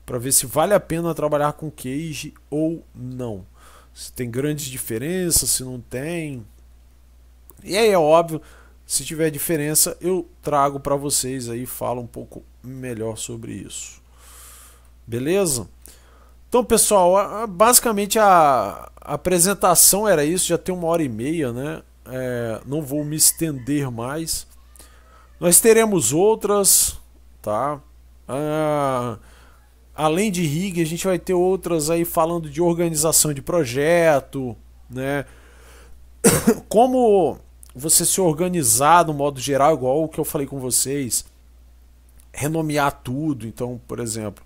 para ver se vale a pena trabalhar com cage ou não. Se tem grandes diferenças, se não tem. E aí é óbvio, se tiver diferença eu trago para vocês aí, falo um pouco melhor sobre isso. Beleza? Então pessoal, basicamente a apresentação era isso, já tem 1h30, né? Não vou me estender mais. Nós teremos outras, tá? Além de rig, a gente vai ter outras aí falando de organização de projeto, né? Como você se organizar no modo geral, igual o que eu falei com vocês, renomear tudo. Então, por exemplo,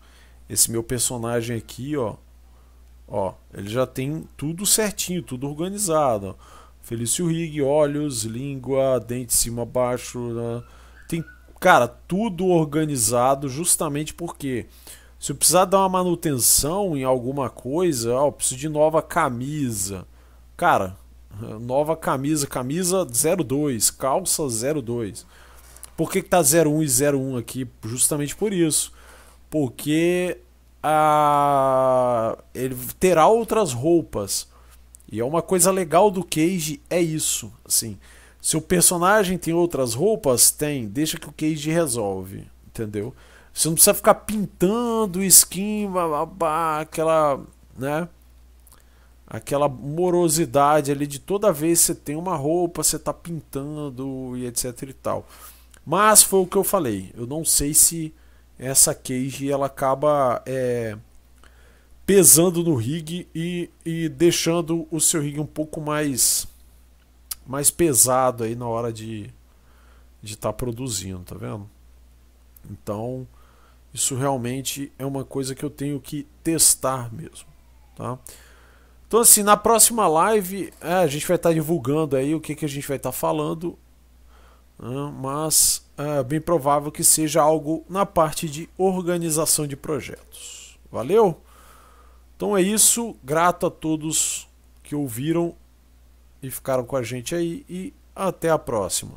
esse meu personagem aqui, ó, ele já tem tudo certinho, tudo organizado, ó. Felício rig, olhos, língua, dente cima baixo, né? Tem, cara, tudo organizado, justamente porque se eu precisar dar uma manutenção em alguma coisa, eu preciso de nova camisa, cara, nova camisa 02, calça 02. Por que tá 01 e 01 aqui? Justamente por isso, porque ele terá outras roupas. E é uma coisa legal do Cage, é isso, assim, se o personagem tem outras roupas, deixa que o Cage resolve, entendeu? Você não precisa ficar pintando skin, aquela, né? Aquela morosidade ali de toda vez que você tem uma roupa, você tá pintando e etc e tal. Mas foi o que eu falei. Eu não sei se essa cage ela acaba pesando no rig e deixando o seu rig um pouco mais pesado aí na hora de estar produzindo, tá vendo? Então isso realmente é uma coisa que eu tenho que testar mesmo, tá? Então assim, na próxima live a gente vai estar divulgando aí o que a gente vai estar falando, né? Mas é bem provável que seja algo na parte de organização de projetos. Valeu? Então é isso, grato a todos que ouviram e ficaram com a gente aí e até a próxima.